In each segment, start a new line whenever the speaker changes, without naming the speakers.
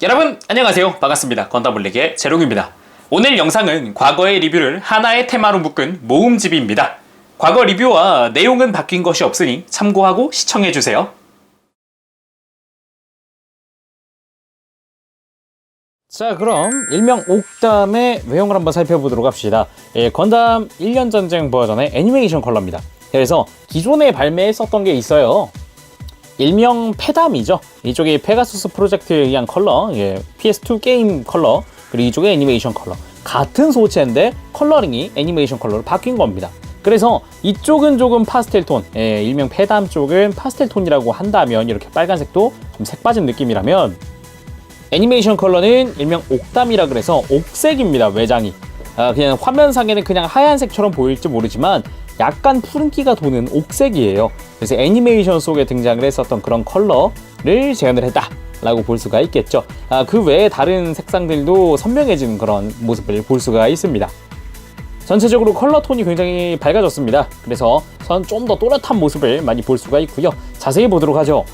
여러분 안녕하세요. 반갑습니다. 건담블랙의 제롱입니다. 오늘 영상은 과거의 리뷰를 하나의 테마로 묶은 모음집입니다. 과거 리뷰와 내용은 바뀐 것이 없으니 참고하고 시청해주세요. 자, 그럼 일명 옥담의 외형을 한번 살펴보도록 합시다. 건담 1년 전쟁 버전의 애니메이션 컬러입니다. 그래서 기존에 발매했었던 게 있어요. 일명 페담이죠. 이쪽이 페가수스 프로젝트에 의한 컬러, PS2 게임 컬러, 그리고 이쪽에 애니메이션 컬러. 같은 소체인데 컬러링이 애니메이션 컬러로 바뀐 겁니다. 그래서 이쪽은 조금 파스텔 톤, 일명 페담 쪽은 파스텔 톤이라고 한다면, 이렇게 빨간색도 좀 색 빠진 느낌이라면, 애니메이션 컬러는 일명 옥담이라 그래서 옥색입니다. 외장이 그냥 화면상에는 그냥 하얀색처럼 보일지 모르지만 약간 푸른기가 도는 옥색이에요. 그래서 애니메이션 속에 등장을 했었던 그런 컬러를 재현을 했다 라고 볼 수가 있겠죠. 그 외에 다른 색상들도 선명해지는 그런 모습을 볼 수가 있습니다. 전체적으로 컬러 톤이 굉장히 밝아졌습니다. 그래서 좀 더 또렷한 모습을 많이 볼 수가 있고요. 자세히 보도록 하죠.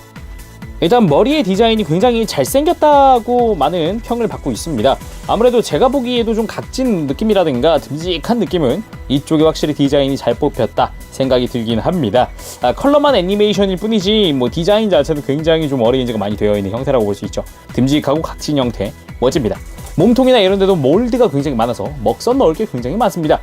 일단 머리의 디자인이 굉장히 잘생겼다고 많은 평을 받고 있습니다. 아무래도 제가 보기에도 좀 각진 느낌이라든가 듬직한 느낌은 이쪽에 확실히 디자인이 잘 뽑혔다 생각이 들긴 합니다. 컬러만 애니메이션일 뿐이지 뭐 디자인 자체도 굉장히 좀 어레인지가 많이 되어 있는 형태라고 볼 수 있죠. 듬직하고 각진 형태 멋집니다. 몸통이나 이런 데도 몰드가 굉장히 많아서 먹선 넣을 게 굉장히 많습니다.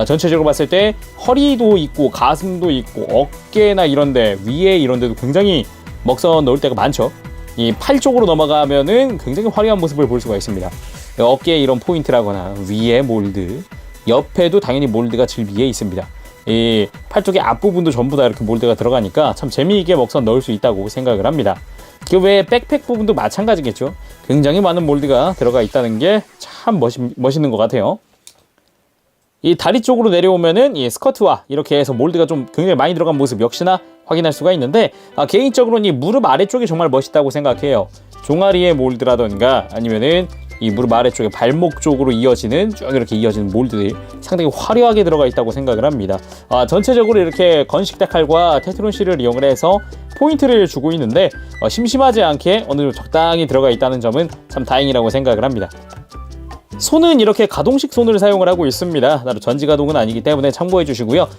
전체적으로 봤을 때 허리도 있고 가슴도 있고 어깨나 이런데 위에 이런 데도 굉장히 먹선 넣을 때가 많죠. 이 팔 쪽으로 넘어가면은 굉장히 화려한 모습을 볼 수가 있습니다. 어깨에 이런 포인트라거나 위에 몰드, 옆에도 당연히 몰드가 제일 위에 있습니다. 이 팔 쪽의 앞부분도 전부 다 이렇게 몰드가 들어가니까 참 재미있게 먹선 넣을 수 있다고 생각을 합니다. 그 외에 백팩 부분도 마찬가지겠죠. 굉장히 많은 몰드가 들어가 있다는 게 참 멋있는 것 같아요. 이 다리 쪽으로 내려오면은 이 스커트와 이렇게 해서 몰드가 좀 굉장히 많이 들어간 모습 역시나 확인할 수가 있는데, 개인적으로는 이 무릎 아래쪽이 정말 멋있다고 생각해요. 종아리의 몰드라던가 아니면은 이 무릎 아래쪽에 발목 쪽으로 이어지는 쭉 이렇게 이어지는 몰드들이 상당히 화려하게 들어가 있다고 생각을 합니다. 전체적으로 이렇게 건식대 칼과 테트론 실을 이용을 해서 포인트를 주고 있는데 심심하지 않게 어느 정도 적당히 들어가 있다는 점은 참 다행이라고 생각을 합니다. 손은 이렇게 가동식 손을 사용을 하고 있습니다. 따로 전지 가동은 아니기 때문에 참고해 주시고요.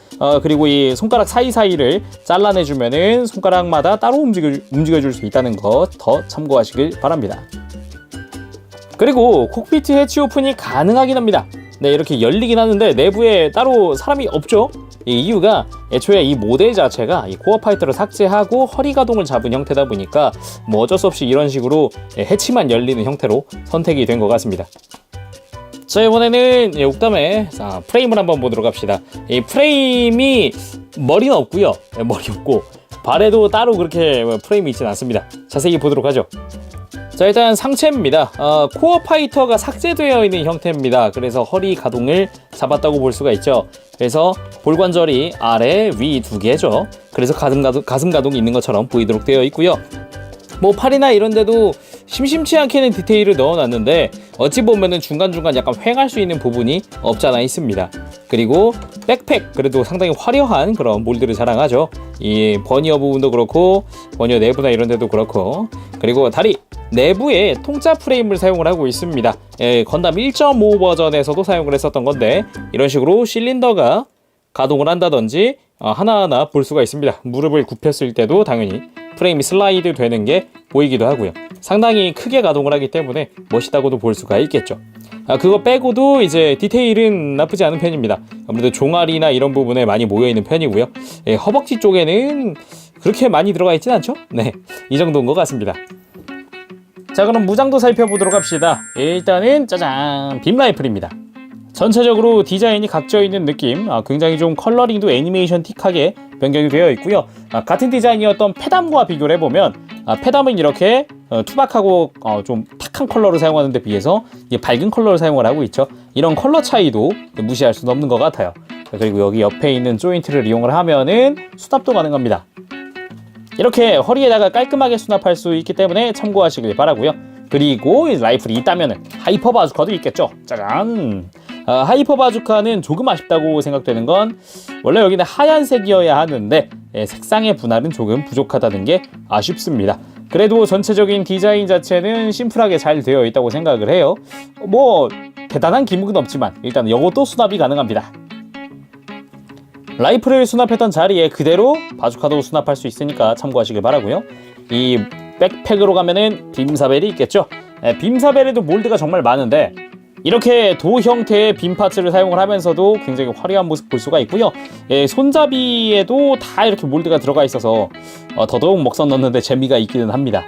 그리고 이 손가락 사이사이를 잘라내주면은 손가락마다 따로 움직여줄 수 있다는 것 더 참고하시길 바랍니다. 그리고 콕피트 해치 오픈이 가능하긴 합니다. 네, 이렇게 열리긴 하는데 내부에 따로 사람이 없죠. 이 이유가 애초에 이 모델 자체가 이 코어 파이터를 삭제하고 허리 가동을 잡은 형태다 보니까 뭐 어쩔 수 없이 이런 식으로 해치만 열리는 형태로 선택이 된 것 같습니다. 자, 이번에는 옥담의 프레임을 한번 보도록 합시다. 이 프레임이 머리는 없고요. 머리 없고 발에도 따로 그렇게 프레임이 있지는 않습니다. 자세히 보도록 하죠. 자, 일단 상체입니다. 코어 파이터가 삭제되어 있는 형태입니다. 그래서 허리 가동을 잡았다고 볼 수가 있죠. 그래서 볼관절이 아래, 위 두 개죠. 그래서 가슴 가동이 있는 것처럼 보이도록 되어 있고요. 뭐 팔이나 이런 데도 심심치 않게는 디테일을 넣어놨는데 어찌 보면은 중간중간 약간 휑할 수 있는 부분이 없잖아 있습니다. 그리고 백팩, 그래도 상당히 화려한 그런 몰드를 자랑하죠. 이 버니어 부분도 그렇고 버니어 내부나 이런 데도 그렇고, 그리고 다리 내부에 통짜 프레임을 사용을 하고 있습니다. 건담 1.5 버전에서도 사용을 했었던 건데 이런 식으로 실린더가 가동을 한다든지 하나하나 볼 수가 있습니다. 무릎을 굽혔을 때도 당연히 프레임이 슬라이드 되는 게 보이기도 하고요. 상당히 크게 가동을 하기 때문에 멋있다고도 볼 수가 있겠죠. 그거 빼고도 이제 디테일은 나쁘지 않은 편입니다. 아무래도 종아리나 이런 부분에 많이 모여있는 편이고요. 허벅지 쪽에는 그렇게 많이 들어가 있진 않죠? 네, 이 정도인 것 같습니다. 자, 그럼 무장도 살펴보도록 합시다. 일단은 짜잔, 빔 라이플입니다. 전체적으로 디자인이 각져 있는 느낌, 굉장히 좀 컬러링도 애니메이션 틱하게 변경이 되어 있고요. 같은 디자인이었던 페담과 비교를 해보면 페담은 이렇게 투박하고 좀 탁한 컬러를 사용하는 데 비해서 밝은 컬러를 사용을 하고 있죠. 이런 컬러 차이도 무시할 수는 없는 것 같아요. 그리고 여기 옆에 있는 조인트를 이용을 하면은 수납도 가능합니다. 이렇게 허리에다가 깔끔하게 수납할 수 있기 때문에 참고하시길 바라고요. 그리고 라이플이 있다면은 하이퍼 바주카도 있겠죠. 짜잔! 하이퍼 바주카는 조금 아쉽다고 생각되는 건 원래 여기는 하얀색이어야 하는데 색상의 분할은 조금 부족하다는 게 아쉽습니다. 그래도 전체적인 디자인 자체는 심플하게 잘 되어 있다고 생각을 해요. 뭐 대단한 기믹은 없지만 일단 이것도 수납이 가능합니다. 라이플을 수납했던 자리에 그대로 바주카도 수납할 수 있으니까 참고하시길 바라고요. 이 백팩으로 가면은 빔사벨이 있겠죠. 빔사벨에도 몰드가 정말 많은데 이렇게 도 형태의 빔 파츠를 사용을 하면서도 굉장히 화려한 모습 볼 수가 있고요. 손잡이에도 다 이렇게 몰드가 들어가 있어서 더더욱 먹선 넣는데 재미가 있기는 합니다.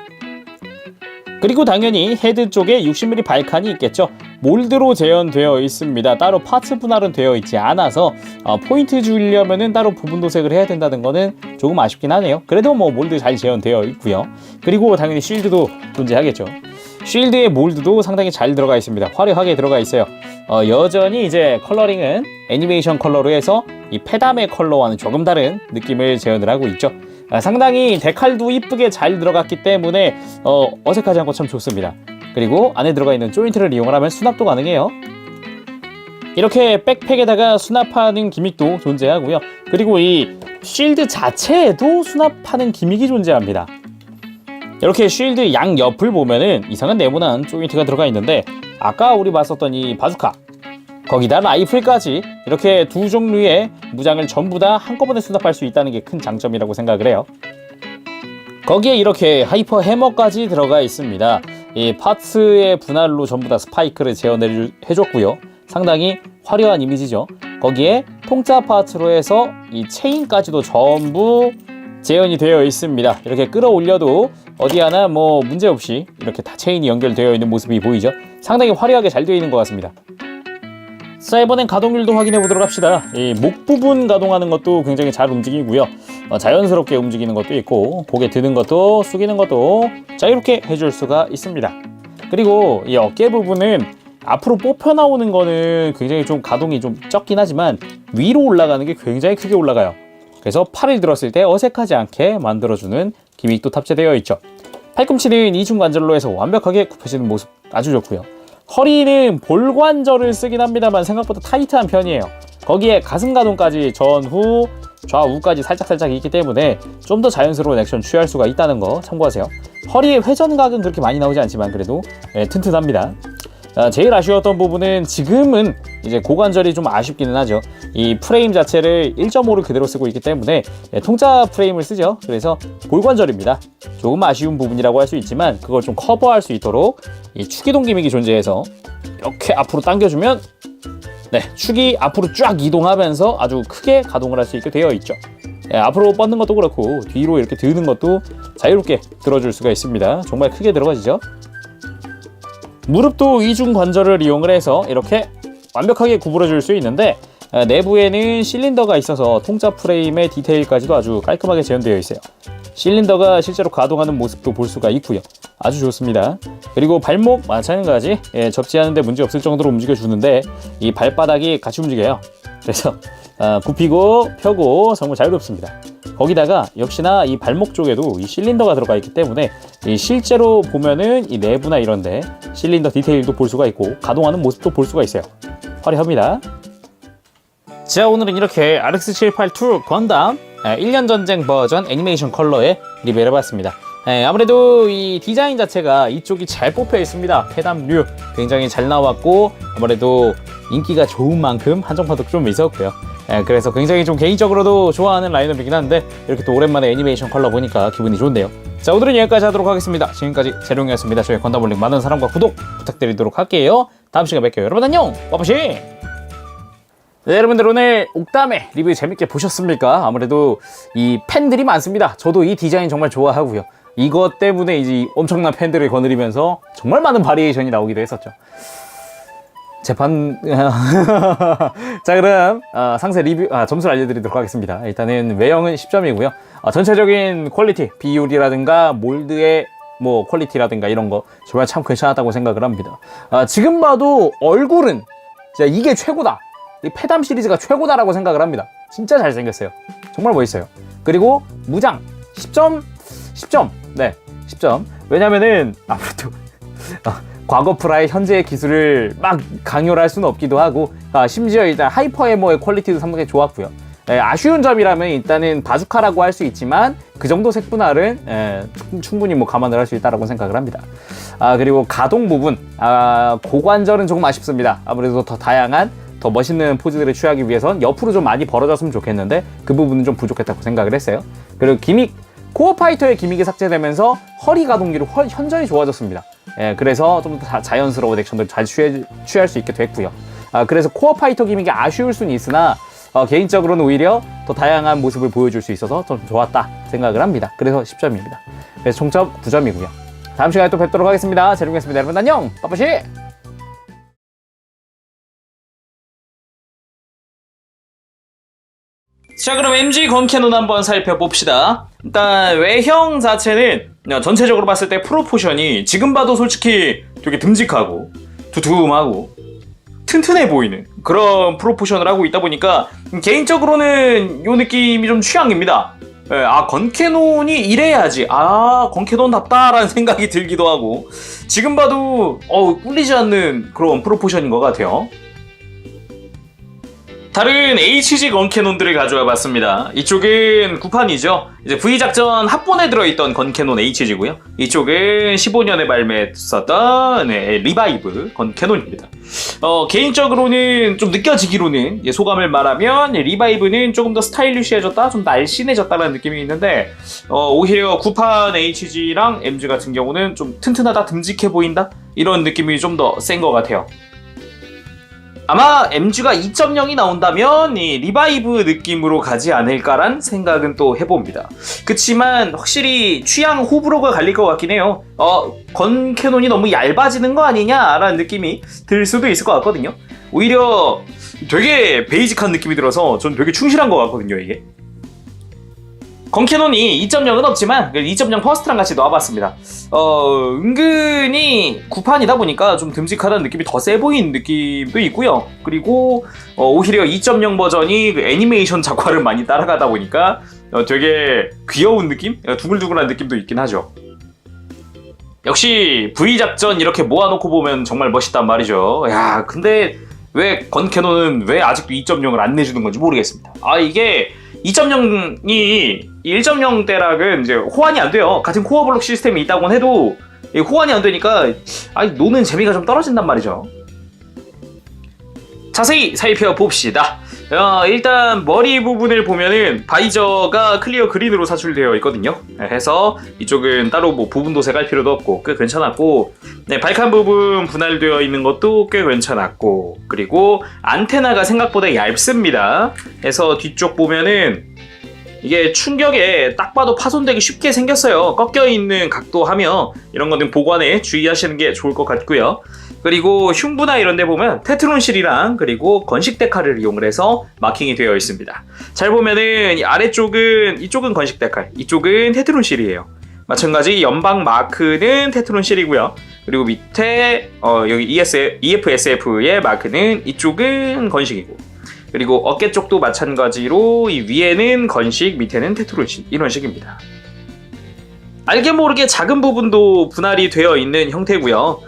그리고 당연히 헤드 쪽에 60mm 발칸이 있겠죠. 몰드로 재현되어 있습니다. 따로 파츠 분할은 되어 있지 않아서 포인트 주려면은 따로 부분 도색을 해야 된다는 거는 조금 아쉽긴 하네요. 그래도 뭐 몰드 잘 재현되어 있고요. 그리고 당연히 쉴드도 존재하겠죠. 쉴드의 몰드도 상당히 잘 들어가 있습니다. 화려하게 들어가 있어요. 여전히 이제 컬러링은 애니메이션 컬러로 해서 이 페담의 컬러와는 조금 다른 느낌을 재현을 하고 있죠. 상당히 데칼도 이쁘게 잘 들어갔기 때문에 어색하지 않고 참 좋습니다. 그리고 안에 들어가 있는 조인트를 이용을 하면 수납도 가능해요. 이렇게 백팩에다가 수납하는 기믹도 존재하고요. 그리고 이 쉴드 자체에도 수납하는 기믹이 존재합니다. 이렇게 쉴드 양옆을 보면은 이상한 네모난 조인트가 들어가 있는데 아까 우리 봤었던 이 바주카 거기다 라이플까지 이렇게 두 종류의 무장을 전부 다 한꺼번에 수납할 수 있다는 게 큰 장점이라고 생각을 해요. 거기에 이렇게 하이퍼 해머까지 들어가 있습니다. 이 파츠의 분할로 전부 다 스파이크를 재현을 해줬고요. 상당히 화려한 이미지죠. 거기에 통짜 파츠로 해서 이 체인까지도 전부 재현이 되어 있습니다. 이렇게 끌어올려도 어디 하나 뭐 문제없이 이렇게 다 체인이 연결되어 있는 모습이 보이죠. 상당히 화려하게 잘 되어 있는 것 같습니다. 자, 이번엔 가동률도 확인해 보도록 합시다. 이 목 부분 가동하는 것도 굉장히 잘 움직이고요. 자연스럽게 움직이는 것도 있고 고개 드는 것도 숙이는 것도 자유롭게 해줄 수가 있습니다. 그리고 이 어깨 부분은 앞으로 뽑혀 나오는 거는 굉장히 좀 가동이 좀 적긴 하지만 위로 올라가는 게 굉장히 크게 올라가요. 그래서 팔을 들었을 때 어색하지 않게 만들어주는 기믹도 탑재되어 있죠. 팔꿈치는 이중관절로 해서 완벽하게 굽혀지는 모습 아주 좋고요. 허리는 볼관절을 쓰긴 합니다만 생각보다 타이트한 편이에요. 거기에 가슴 가동까지 전후 좌우까지 살짝살짝 있기 때문에 좀 더 자연스러운 액션 취할 수가 있다는 거 참고하세요. 허리의 회전각은 그렇게 많이 나오지 않지만 그래도 튼튼합니다. 제일 아쉬웠던 부분은 지금은 이제 고관절이 좀 아쉽기는 하죠. 이 프레임 자체를 1.5를 그대로 쓰고 있기 때문에 통짜 프레임을 쓰죠. 그래서 볼관절입니다. 조금 아쉬운 부분이라고 할 수 있지만 그걸 좀 커버할 수 있도록 이 축이동 기믹이 존재해서 이렇게 앞으로 당겨주면 축이 앞으로 쫙 이동하면서 아주 크게 가동을 할 수 있게 되어 있죠. 앞으로 뻗는 것도 그렇고 뒤로 이렇게 드는 것도 자유롭게 들어줄 수가 있습니다. 정말 크게 들어가지죠. 무릎도 이중 관절을 이용을 해서 이렇게 완벽하게 구부러 줄 수 있는데 내부에는 실린더가 있어서 통짜 프레임의 디테일까지도 아주 깔끔하게 재현되어 있어요. 실린더가 실제로 가동하는 모습도 볼 수가 있고요. 아주 좋습니다. 그리고 발목 마찬가지 접지하는데 문제 없을 정도로 움직여주는데 이 발바닥이 같이 움직여요. 그래서 굽히고 펴고 정말 자유롭습니다. 거기다가 역시나 이 발목 쪽에도 이 실린더가 들어가 있기 때문에 이 실제로 보면은 이 내부나 이런데 실린더 디테일도 볼 수가 있고 가동하는 모습도 볼 수가 있어요. 화려합니다. 자, 오늘은 이렇게 RX-782 건담 1년 전쟁 버전 애니메이션 컬러에 리뷰를 해봤습니다. 아무래도 이 디자인 자체가 이쪽이 잘 뽑혀 있습니다. 페담류 굉장히 잘 나왔고 아무래도 인기가 좋은 만큼 한정판도 좀 있었고요. 그래서 굉장히 좀 개인적으로도 좋아하는 라인업이긴 한데 이렇게 또 오랜만에 애니메이션 컬러 보니까 기분이 좋네요. 자, 오늘은 여기까지 하도록 하겠습니다. 지금까지 재룡이었습니다. 저희 건담올릭 많은 사랑과 구독 부탁드리도록 할게요. 다음 시간에 뵐게요. 여러분 안녕! 빠빠시! 네, 여러분들 오늘 옥담의 리뷰 재밌게 보셨습니까? 아무래도 이 팬들이 많습니다. 저도 이 디자인 정말 좋아하고요. 이것 때문에 이제 엄청난 팬들을 거느리면서 정말 많은 바리에이션이 나오기도 했었죠. 재판 자, 그럼 상세 리뷰 점수를 알려드리도록 하겠습니다. 일단은 외형은 10점이고요. 전체적인 퀄리티, 비율이라든가 몰드의 뭐 퀄리티라든가 이런 거 정말 참 괜찮았다고 생각을 합니다. 지금 봐도 얼굴은 진짜 이게 최고다, 이 페담 시리즈가 최고다라고 생각을 합니다. 진짜 잘생겼어요. 정말 멋있어요. 그리고 무장 10점 네 10점. 왜냐면은 아무래도 과거 프라의 현재의 기술을 막 강요를 할 수는 없기도 하고, 심지어 일단 하이퍼 에머의 퀄리티도 상당히 좋았고요. 아쉬운 점이라면 일단은 바주카라고 할 수 있지만 그 정도 색분할은 충분히 뭐 감안을 할 수 있다고 생각을 합니다. 그리고 가동 부분, 고관절은 조금 아쉽습니다. 아무래도 더 다양한 더 멋있는 포즈들을 취하기 위해선 옆으로 좀 많이 벌어졌으면 좋겠는데 그 부분은 좀 부족했다고 생각을 했어요. 그리고 기믹, 코어 파이터의 기믹이 삭제되면서 허리 가동기로 현저히 좋아졌습니다. 그래서 좀 더 자연스러운 액션들을 잘 취할 수 있게 됐고요. 그래서 코어 파이터 기믹이 아쉬울 수는 있으나 개인적으로는 오히려 더 다양한 모습을 보여줄 수 있어서 좀 좋았다 생각을 합니다. 그래서 10점입니다. 그래서 총점 9점이고요. 다음 시간에 또 뵙도록 하겠습니다. 재롱이었습니다. 여러분 안녕! 빠빠시! 자, 그럼 MG 건캐논 한번 살펴봅시다. 일단 외형 자체는 전체적으로 봤을 때 프로포션이 지금 봐도 솔직히 되게 듬직하고 두툼하고 튼튼해 보이는 그런 프로포션을 하고 있다 보니까 개인적으로는 이 느낌이 좀 취향입니다. 건캐논이 이래야지, 건캐논답다라는 생각이 들기도 하고, 지금 봐도 꿀리지 않는 그런 프로포션인 것 같아요. 다른 HG 건캐논들을 가져와 봤습니다. 이쪽은 9판이죠. 이제 V작전 합본에 들어있던 건캐논 HG고요. 이쪽은 15년에 발매했었던 리바이브 건캐논입니다. 개인적으로는 좀 느껴지기로는 소감을 말하면 리바이브는 조금 더 스타일리시해졌다, 좀 날씬해졌다는 느낌이 있는데 오히려 9판 HG랑 MG 같은 경우는 좀 튼튼하다, 듬직해 보인다 이런 느낌이 좀 더 센 것 같아요. 아마 MG가 2.0이 나온다면 이 리바이브 느낌으로 가지 않을까란 생각은 또 해봅니다. 그치만 확실히 취향 호불호가 갈릴 것 같긴 해요. 건캐논이 너무 얇아지는 거 아니냐라는 느낌이 들 수도 있을 것 같거든요. 오히려 되게 베이직한 느낌이 들어서 전 되게 충실한 것 같거든요, 이게. 건캐논이 2.0은 없지만 2.0 퍼스트랑 같이 넣어봤습니다. 은근히 9판이다 보니까 좀 듬직하다는 느낌이 더 세 보이는 느낌도 있고요. 그리고 오히려 2.0 버전이 그 애니메이션 작화를 많이 따라가다 보니까 되게 귀여운 느낌? 두글두글한 느낌도 있긴 하죠. 역시 V작전 이렇게 모아놓고 보면 정말 멋있단 말이죠. 야, 근데 왜 건캐논은 왜 아직도 2.0을 안 내주는 건지 모르겠습니다. 이게 2.0이 1.0 때랑은 이제 호환이 안 돼요. 같은 코어 블록 시스템이 있다고는 해도 호환이 안 되니까 노는 재미가 좀 떨어진단 말이죠. 자세히 살펴봅시다. 일단 머리 부분을 보면은 바이저가 클리어 그린으로 사출되어 있거든요. 해서 이쪽은 따로 뭐 부분 도색할 필요도 없고 꽤 괜찮았고, 발칸 부분 분할되어 있는 것도 꽤 괜찮았고, 그리고 안테나가 생각보다 얇습니다. 해서 뒤쪽 보면은 이게 충격에 딱 봐도 파손되기 쉽게 생겼어요. 꺾여있는 각도하며 이런 거는 보관에 주의하시는 게 좋을 것 같고요. 그리고 흉부나 이런 데 보면 테트론실이랑 그리고 건식 데칼을 이용을 해서 마킹이 되어 있습니다. 잘 보면은 이쪽은 건식 데칼, 이쪽은 테트론실이에요. 마찬가지 연방 마크는 테트론실이고요. 그리고 밑에 여기 EFSF의 마크는 이쪽은 건식이고, 그리고 어깨 쪽도 마찬가지로 이 위에는 건식, 밑에는 테트론실, 이런 식입니다. 알게 모르게 작은 부분도 분할이 되어 있는 형태고요.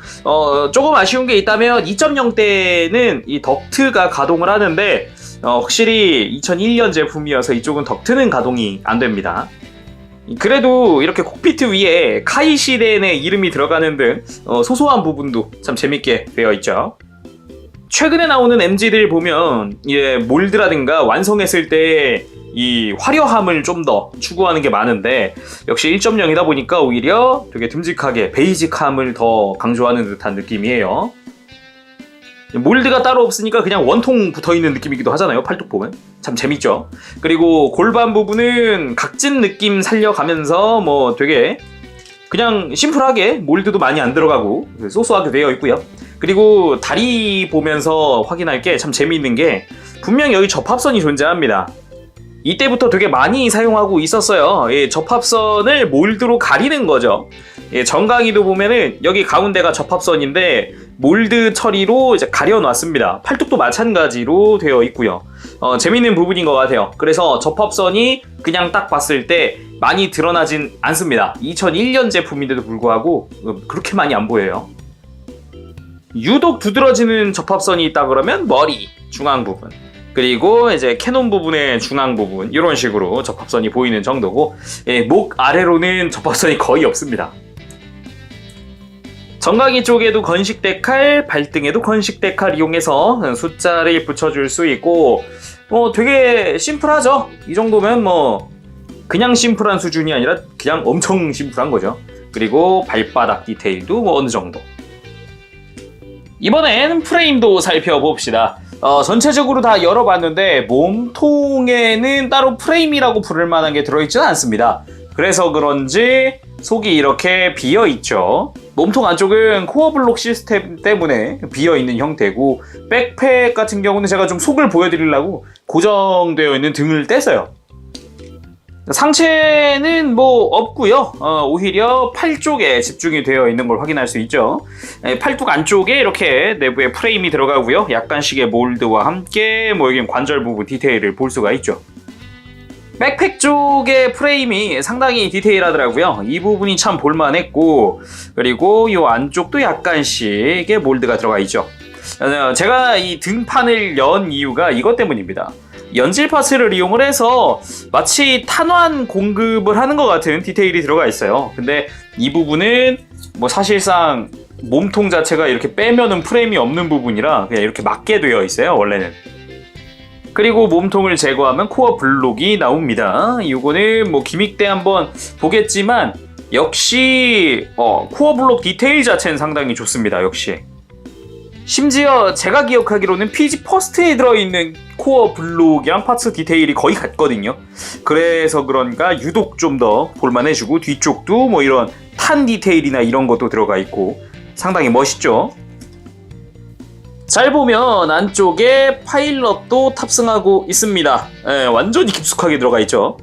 조금 아쉬운 게 있다면 2.0 때는 이 덕트가 가동을 하는데 확실히 2001년 제품이어서 이쪽은 덕트는 가동이 안 됩니다. 그래도 이렇게 콕피트 위에 카이시렌의 이름이 들어가는 등 소소한 부분도 참 재밌게 되어 있죠. 최근에 나오는 MG들 보면 몰드라든가 완성했을 때 이 화려함을 좀 더 추구하는 게 많은데 역시 1.0이다 보니까 오히려 되게 듬직하게 베이직함을 더 강조하는 듯한 느낌이에요. 몰드가 따로 없으니까 그냥 원통 붙어있는 느낌이기도 하잖아요. 팔뚝 보면 참 재밌죠. 그리고 골반 부분은 각진 느낌 살려가면서 뭐 되게 그냥 심플하게 몰드도 많이 안 들어가고 소소하게 되어 있고요. 그리고 다리 보면서 확인할 게 참 재미있는 게 분명 여기 접합선이 존재합니다. 이때부터 되게 많이 사용하고 있었어요. 접합선을 몰드로 가리는 거죠. 정강이도 보면은 여기 가운데가 접합선인데 몰드 처리로 이제 가려놨습니다. 팔뚝도 마찬가지로 되어 있고요. 재밌는 부분인 것 같아요. 그래서 접합선이 그냥 딱 봤을 때 많이 드러나진 않습니다. 2001년 제품인데도 불구하고 그렇게 많이 안 보여요. 유독 두드러지는 접합선이 있다 그러면 머리 중앙 부분, 그리고 이제 캐논 부분의 중앙 부분, 이런 식으로 접합선이 보이는 정도고, 목 아래로는 접합선이 거의 없습니다. 정강이 쪽에도 건식 데칼, 발등에도 건식 데칼 이용해서 숫자를 붙여줄 수 있고, 되게 심플하죠. 이 정도면 그냥 심플한 수준이 아니라 그냥 엄청 심플한 거죠. 그리고 발바닥 디테일도 어느 정도. 이번엔 프레임도 살펴봅시다. 전체적으로 다 열어봤는데 몸통에는 따로 프레임이라고 부를 만한 게 들어있지는 않습니다. 그래서 그런지 속이 이렇게 비어있죠. 몸통 안쪽은 코어 블록 시스템 때문에 비어있는 형태고, 백팩 같은 경우는 제가 좀 속을 보여드리려고 고정되어 있는 등을 뗐어요. 상체는 없고요. 오히려 팔 쪽에 집중이 되어 있는 걸 확인할 수 있죠. 팔뚝 안쪽에 이렇게 내부에 프레임이 들어가고요. 약간씩의 몰드와 함께 여기 관절 부분 디테일을 볼 수가 있죠. 백팩 쪽의 프레임이 상당히 디테일하더라고요. 이 부분이 참 볼만했고, 그리고 이 안쪽도 약간씩의 몰드가 들어가 있죠. 제가 이 등판을 연 이유가 이것 때문입니다. 연질 파츠를 이용을 해서 마치 탄환 공급을 하는 것 같은 디테일이 들어가 있어요. 근데 이 부분은 사실상 몸통 자체가 이렇게 빼면은 프레임이 없는 부분이라 그냥 이렇게 맞게 되어 있어요, 원래는. 그리고 몸통을 제거하면 코어 블록이 나옵니다. 이거는 기믹 때 한번 보겠지만, 역시 코어 블록 디테일 자체는 상당히 좋습니다. 역시. 심지어 제가 기억하기로는 PG 퍼스트에 들어있는 코어 블록이랑 파츠 디테일이 거의 같거든요. 그래서 그런가 유독 좀 더 볼만해지고, 뒤쪽도 이런 탄 디테일이나 이런 것도 들어가 있고 상당히 멋있죠. 잘 보면 안쪽에 파일럿도 탑승하고 있습니다. 완전히 깊숙하게 들어가 있죠.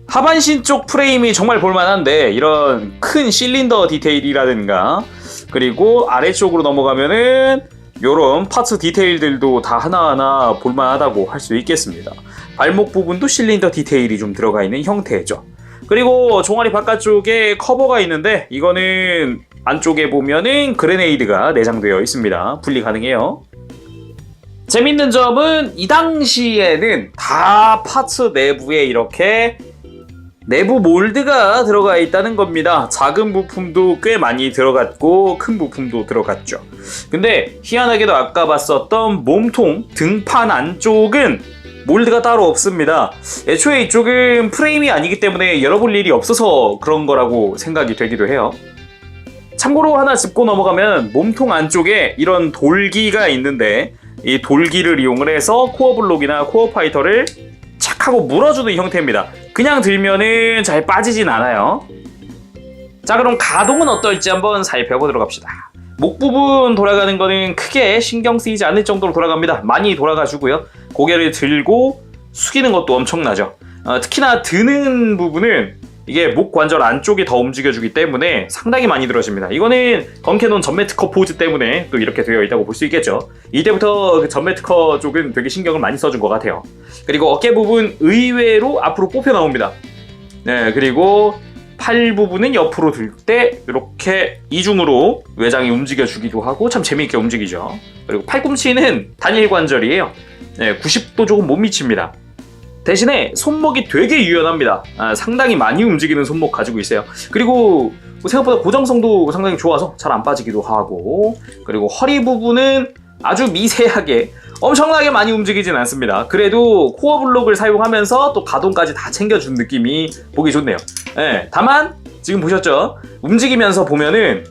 하반신 쪽 프레임이 정말 볼만한데, 이런 큰 실린더 디테일이라든가, 그리고 아래쪽으로 넘어가면은 요런 파츠 디테일들도 다 하나하나 볼만하다고 할 수 있겠습니다. 발목 부분도 실린더 디테일이 좀 들어가 있는 형태죠. 그리고 종아리 바깥쪽에 커버가 있는데, 이거는 안쪽에 보면은 그레네이드가 내장되어 있습니다. 분리 가능해요. 재밌는 점은 이 당시에는 다 파츠 내부에 이렇게 내부 몰드가 들어가 있다는 겁니다. 작은 부품도 꽤 많이 들어갔고 큰 부품도 들어갔죠. 근데 희한하게도 아까 봤었던 몸통 등판 안쪽은 몰드가 따로 없습니다. 애초에 이쪽은 프레임이 아니기 때문에 열어볼 일이 없어서 그런 거라고 생각이 되기도 해요. 참고로 하나 짚고 넘어가면, 몸통 안쪽에 이런 돌기가 있는데, 이 돌기를 이용을 해서 코어 블록이나 코어 파이터를 착 하고 물어주는 형태입니다. 그냥 들면은 잘 빠지진 않아요. 자, 그럼 가동은 어떨지 한번 살펴보도록 합시다. 목 부분 돌아가는 거는 크게 신경 쓰이지 않을 정도로 돌아갑니다. 많이 돌아가주고요. 고개를 들고 숙이는 것도 엄청나죠. 특히나 드는 부분은 이게 목 관절 안쪽이 더 움직여주기 때문에 상당히 많이 들어집니다. 이거는 건캐논 전매특허 포즈 때문에 또 이렇게 되어 있다고 볼 수 있겠죠. 이때부터 그 전매특허 쪽은 되게 신경을 많이 써준 것 같아요. 그리고 어깨 부분 의외로 앞으로 뽑혀 나옵니다. 네, 그리고 팔 부분은 옆으로 들 때 이렇게 이중으로 외장이 움직여주기도 하고 참 재미있게 움직이죠. 그리고 팔꿈치는 단일 관절이에요. 네, 90도 조금 못 미칩니다. 대신에 손목이 되게 유연합니다. 상당히 많이 움직이는 손목 가지고 있어요. 그리고 생각보다 고정성도 상당히 좋아서 잘 안 빠지기도 하고, 그리고 허리 부분은 아주 미세하게 엄청나게 많이 움직이진 않습니다. 그래도 코어 블록을 사용하면서 또 가동까지 다 챙겨준 느낌이 보기 좋네요. 네, 다만 지금 보셨죠? 움직이면서 보면은,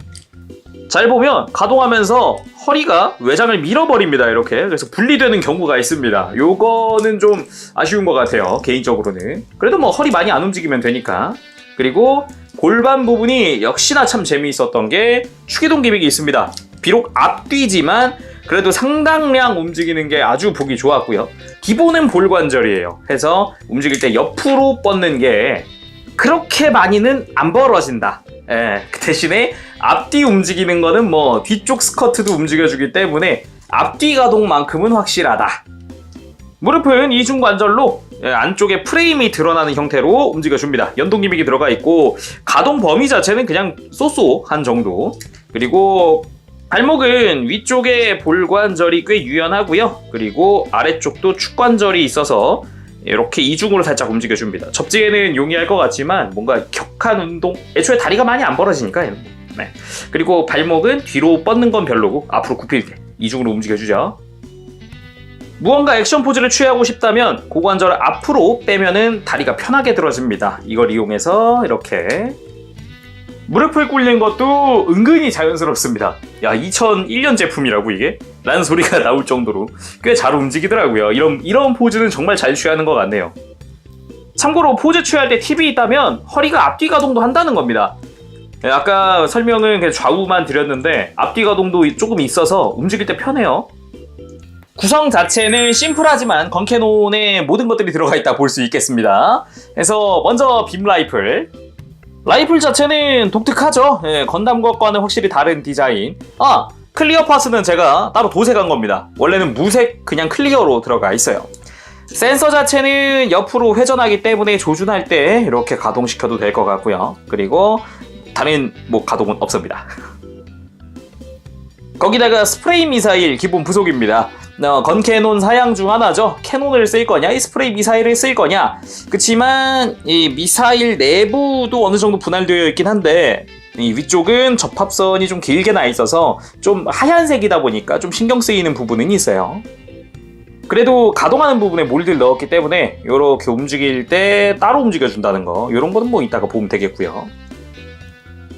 잘 보면 가동하면서 허리가 외장을 밀어버립니다. 이렇게. 그래서 분리되는 경우가 있습니다. 요거는 좀 아쉬운 것 같아요, 개인적으로는. 그래도 허리 많이 안 움직이면 되니까. 그리고 골반 부분이 역시나 참 재미있었던 게 축이동 기믹이 있습니다. 비록 앞뒤지만 그래도 상당량 움직이는 게 아주 보기 좋았고요. 기본은 볼관절이에요. 해서 움직일 때 옆으로 뻗는 게 그렇게 많이는 안 벌어진다. 그 대신에 앞뒤 움직이는 거는 뒤쪽 스커트도 움직여주기 때문에 앞뒤 가동만큼은 확실하다. 무릎은 이중관절로 안쪽에 프레임이 드러나는 형태로 움직여줍니다. 연동 기믹이 들어가 있고 가동 범위 자체는 그냥 쏘쏘한 정도. 그리고 발목은 위쪽에 볼관절이 꽤 유연하고요. 그리고 아래쪽도 축관절이 있어서 이렇게 이중으로 살짝 움직여줍니다. 접지에는 용이할 것 같지만 뭔가 격한 운동, 애초에 다리가 많이 안 벌어지니까. 네. 그리고 발목은 뒤로 뻗는 건 별로고 앞으로 굽힐 때 이중으로 움직여주죠. 무언가 액션 포즈를 취하고 싶다면 고관절을 앞으로 빼면은 다리가 편하게 들어집니다. 이걸 이용해서 이렇게 무릎을 꿇는 것도 은근히 자연스럽습니다. 야, 2001년 제품이라고 이게? 라는 소리가 나올 정도로 꽤 잘 움직이더라고요. 이런 포즈는 정말 잘 취하는 것 같네요. 참고로 포즈 취할 때 팁이 있다면 허리가 앞뒤 가동도 한다는 겁니다. 아까 설명은 그냥 좌우만 드렸는데 앞뒤 가동도 조금 있어서 움직일 때 편해요. 구성 자체는 심플하지만 건캐논에 모든 것들이 들어가 있다 볼 수 있겠습니다. 그래서 먼저 빔 라이플. 라이플 자체는 독특하죠. 건담 것과는 확실히 다른 디자인. 클리어 파스는 제가 따로 도색한 겁니다. 원래는 무색 그냥 클리어로 들어가 있어요. 센서 자체는 옆으로 회전하기 때문에 조준할 때 이렇게 가동시켜도 될 것 같고요. 그리고 다른 가동은 없습니다. 거기다가 스프레이 미사일 기본 부속입니다. 건캐논 사양 중 하나죠. 캐논을 쓸 거냐, 이 스프레이 미사일을 쓸 거냐. 그치만 이 미사일 내부도 어느 정도 분할되어 있긴 한데 이 위쪽은 접합선이 좀 길게 나 있어서 좀 하얀색이다 보니까 좀 신경 쓰이는 부분은 있어요. 그래도 가동하는 부분에 몰드를 넣었기 때문에 이렇게 움직일 때 따로 움직여준다는 거, 이런 거는 이따가 보면 되겠고요.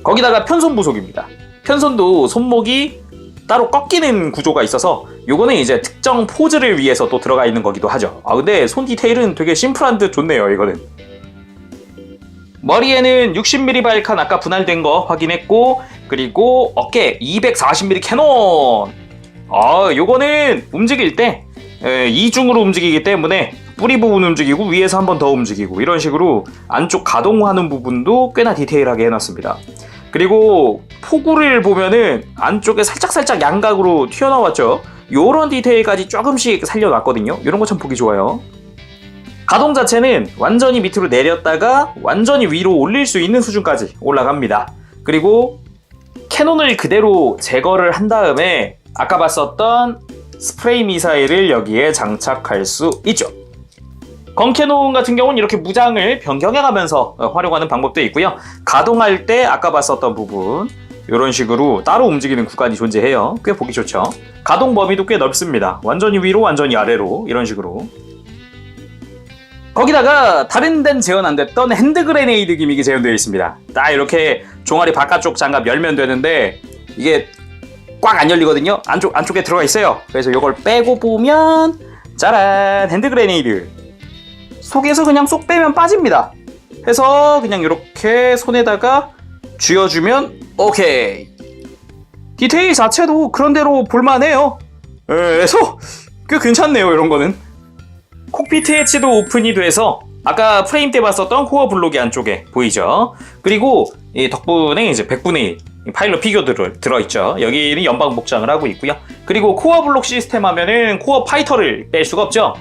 거기다가 편손 부속입니다. 편손도 손목이 따로 꺾이는 구조가 있어서 요거는 이제 특정 포즈를 위해서 또 들어가 있는 거기도 하죠. 근데 손 디테일은 되게 심플한 듯 좋네요. 이거는 머리에는 60mm 발칸 아까 분할된 거 확인했고, 그리고 어깨 240mm 캐논. 요거는 움직일 때 이중으로 움직이기 때문에 뿌리 부분 움직이고 위에서 한 번 더 움직이고 이런 식으로 안쪽 가동하는 부분도 꽤나 디테일하게 해놨습니다. 그리고 포구를 보면은 안쪽에 살짝 양각으로 튀어나왔죠. 요런 디테일까지 조금씩 살려놨거든요. 이런 거 참 보기 좋아요. 가동 자체는 완전히 밑으로 내렸다가 완전히 위로 올릴 수 있는 수준까지 올라갑니다. 그리고 캐논을 그대로 제거를 한 다음에 아까 봤었던 스프레이 미사일을 여기에 장착할 수 있죠. 건캐논 같은 경우는 이렇게 무장을 변경해가면서 활용하는 방법도 있고요. 가동할 때 아까 봤었던 부분 이런 식으로 따로 움직이는 구간이 존재해요. 꽤 보기 좋죠. 가동 범위도 꽤 넓습니다. 완전히 위로 완전히 아래로 이런 식으로. 거기다가 다른 데는 재현 안 됐던 핸드 그레네이드 기믹이 재현되어 있습니다. 딱 이렇게 종아리 바깥쪽 장갑 열면 되는데 이게 꽉 안 열리거든요. 안쪽에 들어가 있어요. 그래서 이걸 빼고 보면 짜란, 핸드 그레네이드. 속에서 그냥 쏙 빼면 빠집니다. 해서 그냥 이렇게 손에다가 쥐어주면 오케이. 디테일 자체도 그런대로 볼만해요. 그래서 꽤 괜찮네요. 이런 거는. 콕피트 해치도 오픈이 돼서 아까 프레임 때 봤었던 코어 블록이 안쪽에 보이죠. 그리고 이 덕분에 이제 100분의 1 파일럿 피규어들 들어있죠. 여기는 연방 복장을 하고 있고요. 그리고 코어 블록 시스템 하면은 코어 파이터를 뺄 수가 없죠.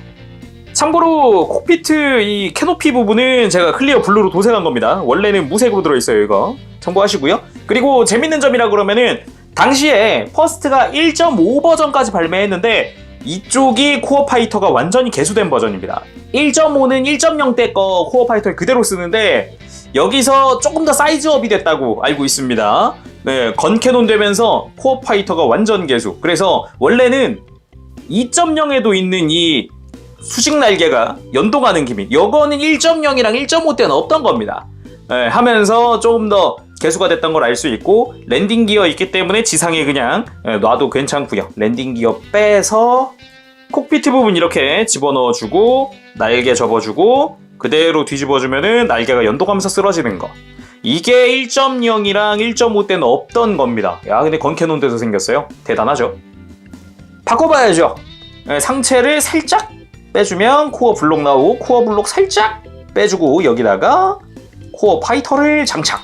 참고로 콕피트 이 캐노피 부분은 제가 클리어 블루로 도색한 겁니다. 원래는 무색으로 들어있어요. 이거 참고하시고요. 그리고 재밌는 점이라 그러면은 당시에 퍼스트가 1.5 버전까지 발매했는데 이쪽이 코어 파이터가 완전히 개수된 버전입니다. 1.5는 1.0 때 거 코어 파이터를 그대로 쓰는데 여기서 조금 더 사이즈업이 됐다고 알고 있습니다. 네, 건캐논 되면서 코어 파이터가 완전 개수. 그래서 원래는 2.0에도 있는 이 수직 날개가 연동하는 기믹, 요거는 1.0이랑 1.5 때는 없던 겁니다. 네, 하면서 조금 더 개수가 됐던 걸 알 수 있고, 랜딩 기어 있기 때문에 지상에 그냥 놔도 괜찮고요. 랜딩 기어 빼서 콕피트 부분 이렇게 집어넣어주고 날개 접어주고 그대로 뒤집어주면은 날개가 연동하면서 쓰러지는 거. 이게 1.0이랑 1.5 때는 없던 겁니다. 야, 근데 건캐논 돼서 생겼어요. 대단하죠. 바꿔봐야죠. 상체를 살짝 빼주면 코어 블록 나오고, 코어 블록 살짝 빼주고 여기다가 코어 파이터를 장착.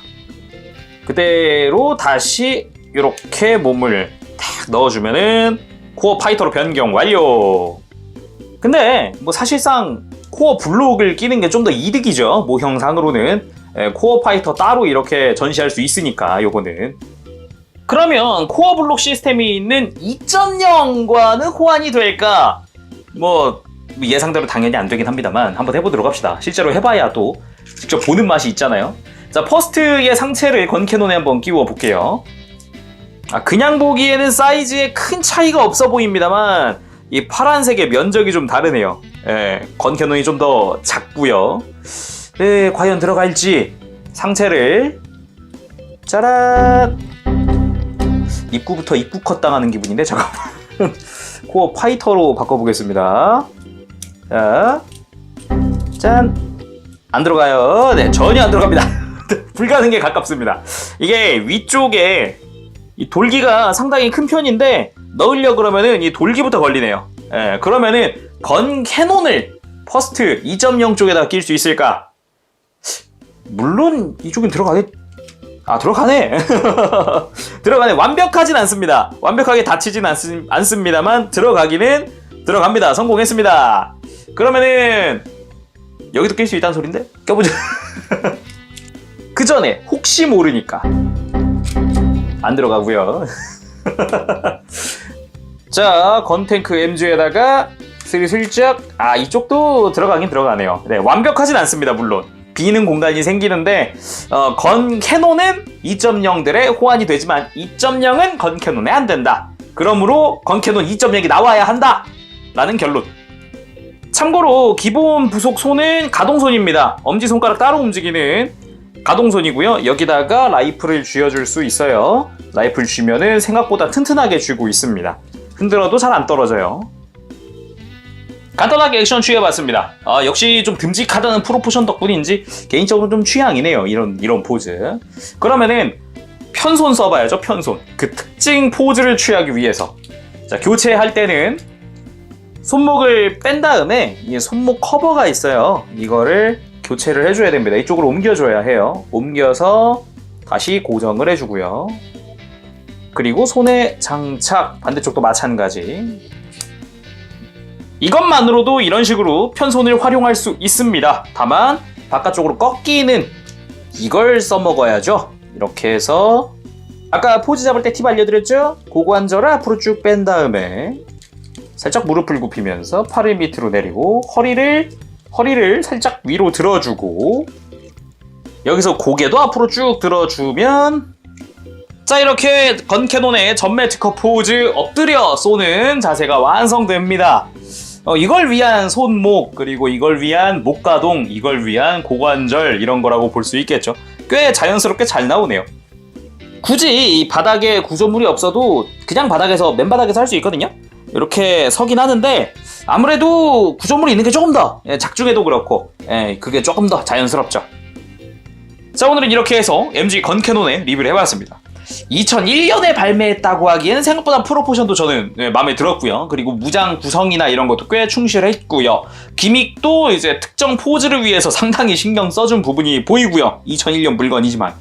그대로 다시 이렇게 몸을 탁 넣어주면은 코어 파이터로 변경 완료. 근데 사실상 코어 블록을 끼는 게 좀 더 이득이죠. 모형상으로는 코어 파이터 따로 이렇게 전시할 수 있으니까. 요거는 그러면 코어 블록 시스템이 있는 2.0과는 호환이 될까? 뭐 예상대로 당연히 안 되긴 합니다만 한번 해보도록 합시다. 실제로 해봐야 또 직접 보는 맛이 있잖아요. 자, 퍼스트의 상체를 건캐논에 한번 끼워 볼게요. 그냥 보기에는 사이즈에 큰 차이가 없어 보입니다만 이 파란색의 면적이 좀 다르네요. 건캐논이 좀 더 작고요. 과연 들어갈지 상체를 짜란. 입구부터 입구 컷 당하는 기분인데 잠깐만. 코어 파이터로 바꿔보겠습니다. 자, 짠. 안 들어가요. 네, 전혀 안 들어갑니다. 불가능에 가깝습니다. 이게 위쪽에 이 돌기가 상당히 큰 편인데 넣으려 그러면은 이 돌기부터 걸리네요. 그러면은 건 캐논을 퍼스트 2.0 쪽에다 낄 수 있을까? 물론 이쪽엔 들어가네. 들어가네. 들어가네. 완벽하진 않습니다. 완벽하게 닫히진 않습니다만 들어가기는 들어갑니다. 성공했습니다. 그러면은 여기도 낄 수 있다는 소린데? 껴보자. 그 전에 혹시 모르니까 안 들어가고요. 자, 건탱크 MG에다가 슬슬쩍 이쪽도 들어가긴 들어가네요. 네, 완벽하진 않습니다. 물론 비는 공간이 생기는데 건 캐논은 2.0들에 호환이 되지만 2.0은 건 캐논에 안 된다. 그러므로 건 캐논 2.0이 나와야 한다 라는 결론. 참고로 기본 부속손은 가동손입니다. 엄지손가락 따로 움직이는 가동손이고요. 여기다가 라이플을 쥐어줄 수 있어요. 라이플 쥐면은 생각보다 튼튼하게 쥐고 있습니다. 흔들어도 잘 안 떨어져요. 간단하게 액션 취해봤습니다. 역시 좀 듬직하다는 프로포션 덕분인지 개인적으로 좀 취향이네요. 이런 포즈. 그러면은 편손 써봐야죠. 편손. 그 특징 포즈를 취하기 위해서. 자, 교체할 때는 손목을 뺀 다음에 이 손목 커버가 있어요. 이거를 교체를 해줘야 됩니다. 이쪽으로 옮겨줘야 해요. 옮겨서 다시 고정을 해주고요. 그리고 손에 장착, 반대쪽도 마찬가지. 이것만으로도 이런 식으로 편손을 활용할 수 있습니다. 다만 바깥쪽으로 꺾이는 이걸 써먹어야죠. 이렇게 해서 아까 포즈 잡을 때 팁 알려드렸죠? 고관절을 앞으로 쭉 뺀 다음에 살짝 무릎을 굽히면서 팔을 밑으로 내리고 허리를 살짝 위로 들어주고 여기서 고개도 앞으로 쭉 들어주면 자, 이렇게 건캐논의 전매특허 포즈 엎드려 쏘는 자세가 완성됩니다. 이걸 위한 손목, 그리고 이걸 위한 목가동, 이걸 위한 고관절 이런 거라고 볼 수 있겠죠. 꽤 자연스럽게 잘 나오네요. 굳이 이 바닥에 구조물이 없어도 그냥 바닥에서 맨바닥에서 할 수 있거든요. 이렇게 서긴 하는데 아무래도 구조물이 있는 게 조금 더 작중에도 그렇고 그게 조금 더 자연스럽죠. 자, 오늘은 이렇게 해서 MG 건캐논의 리뷰를 해봤습니다. 2001년에 발매했다고 하기에는 생각보다 프로포션도 저는 마음에 들었고요. 그리고 무장 구성이나 이런 것도 꽤 충실했고요. 기믹도 이제 특정 포즈를 위해서 상당히 신경 써준 부분이 보이고요. 2001년 물건이지만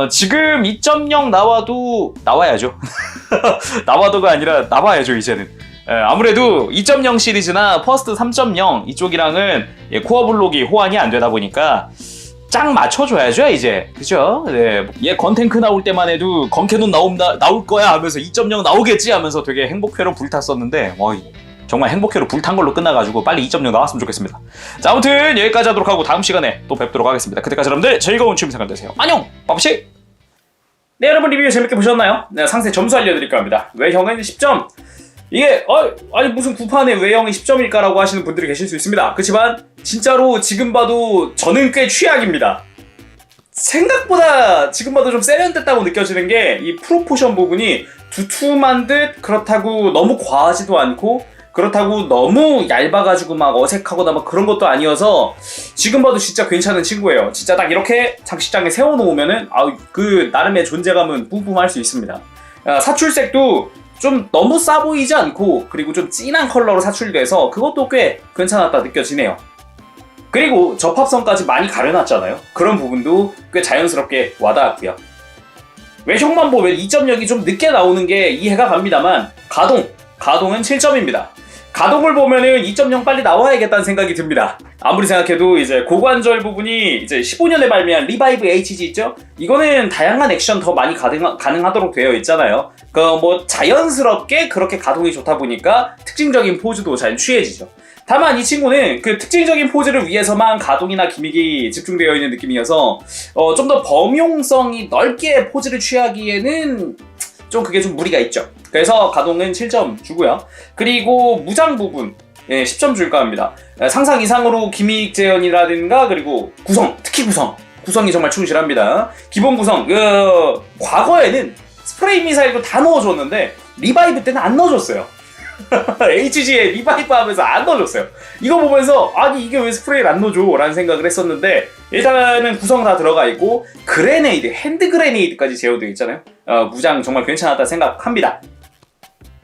지금 2.0 나와야죠. 나와도가 아니라 나와야죠 이제는. 아무래도 2.0 시리즈나 퍼스트 3.0 이쪽이랑은 코어 블록이 호환이 안 되다 보니까 짱 맞춰줘야죠 이제. 그죠? 네. 얘 건탱크 나올 때만 해도 건캐논 나올 거야 하면서 2.0 나오겠지 하면서 되게 행복회로 불탔었는데 정말 행복회로 불탄 걸로 끝나가지고 빨리 2.0 나왔으면 좋겠습니다. 자, 아무튼 여기까지 하도록 하고 다음 시간에 또 뵙도록 하겠습니다. 그때까지 여러분들 즐거운 취미생활 되세요. 안녕! 빠브시! 네, 여러분 리뷰 재밌게 보셨나요? 네, 상세 점수 알려드릴까 합니다. 외형은 10점. 이게 아니 무슨 구판에 외형이 10점일까라고 하시는 분들이 계실 수 있습니다. 그렇지만 진짜로 지금 봐도 저는 꽤 취약입니다. 생각보다 지금 봐도 좀 세련됐다고 느껴지는 게 이 프로포션 부분이 두툼한 듯 그렇다고 너무 과하지도 않고 그렇다고 너무 얇아가지고 막 어색하거나 막 그런 것도 아니어서 지금 봐도 진짜 괜찮은 친구예요. 진짜 딱 이렇게 장식장에 세워놓으면은 그 나름의 존재감은 뿜뿜할 수 있습니다. 사출색도 좀 너무 싸 보이지 않고 그리고 좀 진한 컬러로 사출돼서 그것도 꽤 괜찮았다 느껴지네요. 그리고 접합선까지 많이 가려놨잖아요. 그런 부분도 꽤 자연스럽게 와닿았고요. 외형만 보면 2.0이 좀 늦게 나오는 게 이해가 갑니다만 가동은 7점입니다. 가동을 보면은 2.0 빨리 나와야겠다는 생각이 듭니다. 아무리 생각해도 이제 고관절 부분이 이제 15년에 발매한 리바이브 HG 있죠? 이거는 다양한 액션 더 많이 가능하도록 되어 있잖아요. 뭐 자연스럽게 그렇게 가동이 좋다 보니까 특징적인 포즈도 잘 취해지죠. 다만 이 친구는 그 특징적인 포즈를 위해서만 가동이나 기믹이 집중되어 있는 느낌이어서 좀 더 범용성이 넓게 포즈를 취하기에는 좀 그게 좀 무리가 있죠. 그래서 가동은 7점 주고요. 그리고 무장 부분 10점 줄까 합니다. 상상 이상으로 기믹 재현이라든가 그리고 구성, 특히 구성이 정말 충실합니다. 기본 구성, 과거에는 스프레이 미사일도 다 넣어줬는데 리바이브 때는 안 넣어줬어요. HG에 리바이브 하면서 안 넣어줬어요. 이거 보면서 아니 이게 왜 스프레이를 안 넣어줘? 라는 생각을 했었는데 일단은 구성 다 들어가 있고 그레네이드, 핸드 그레네이드까지 제어되어 있잖아요. 무장 정말 괜찮았다 생각합니다.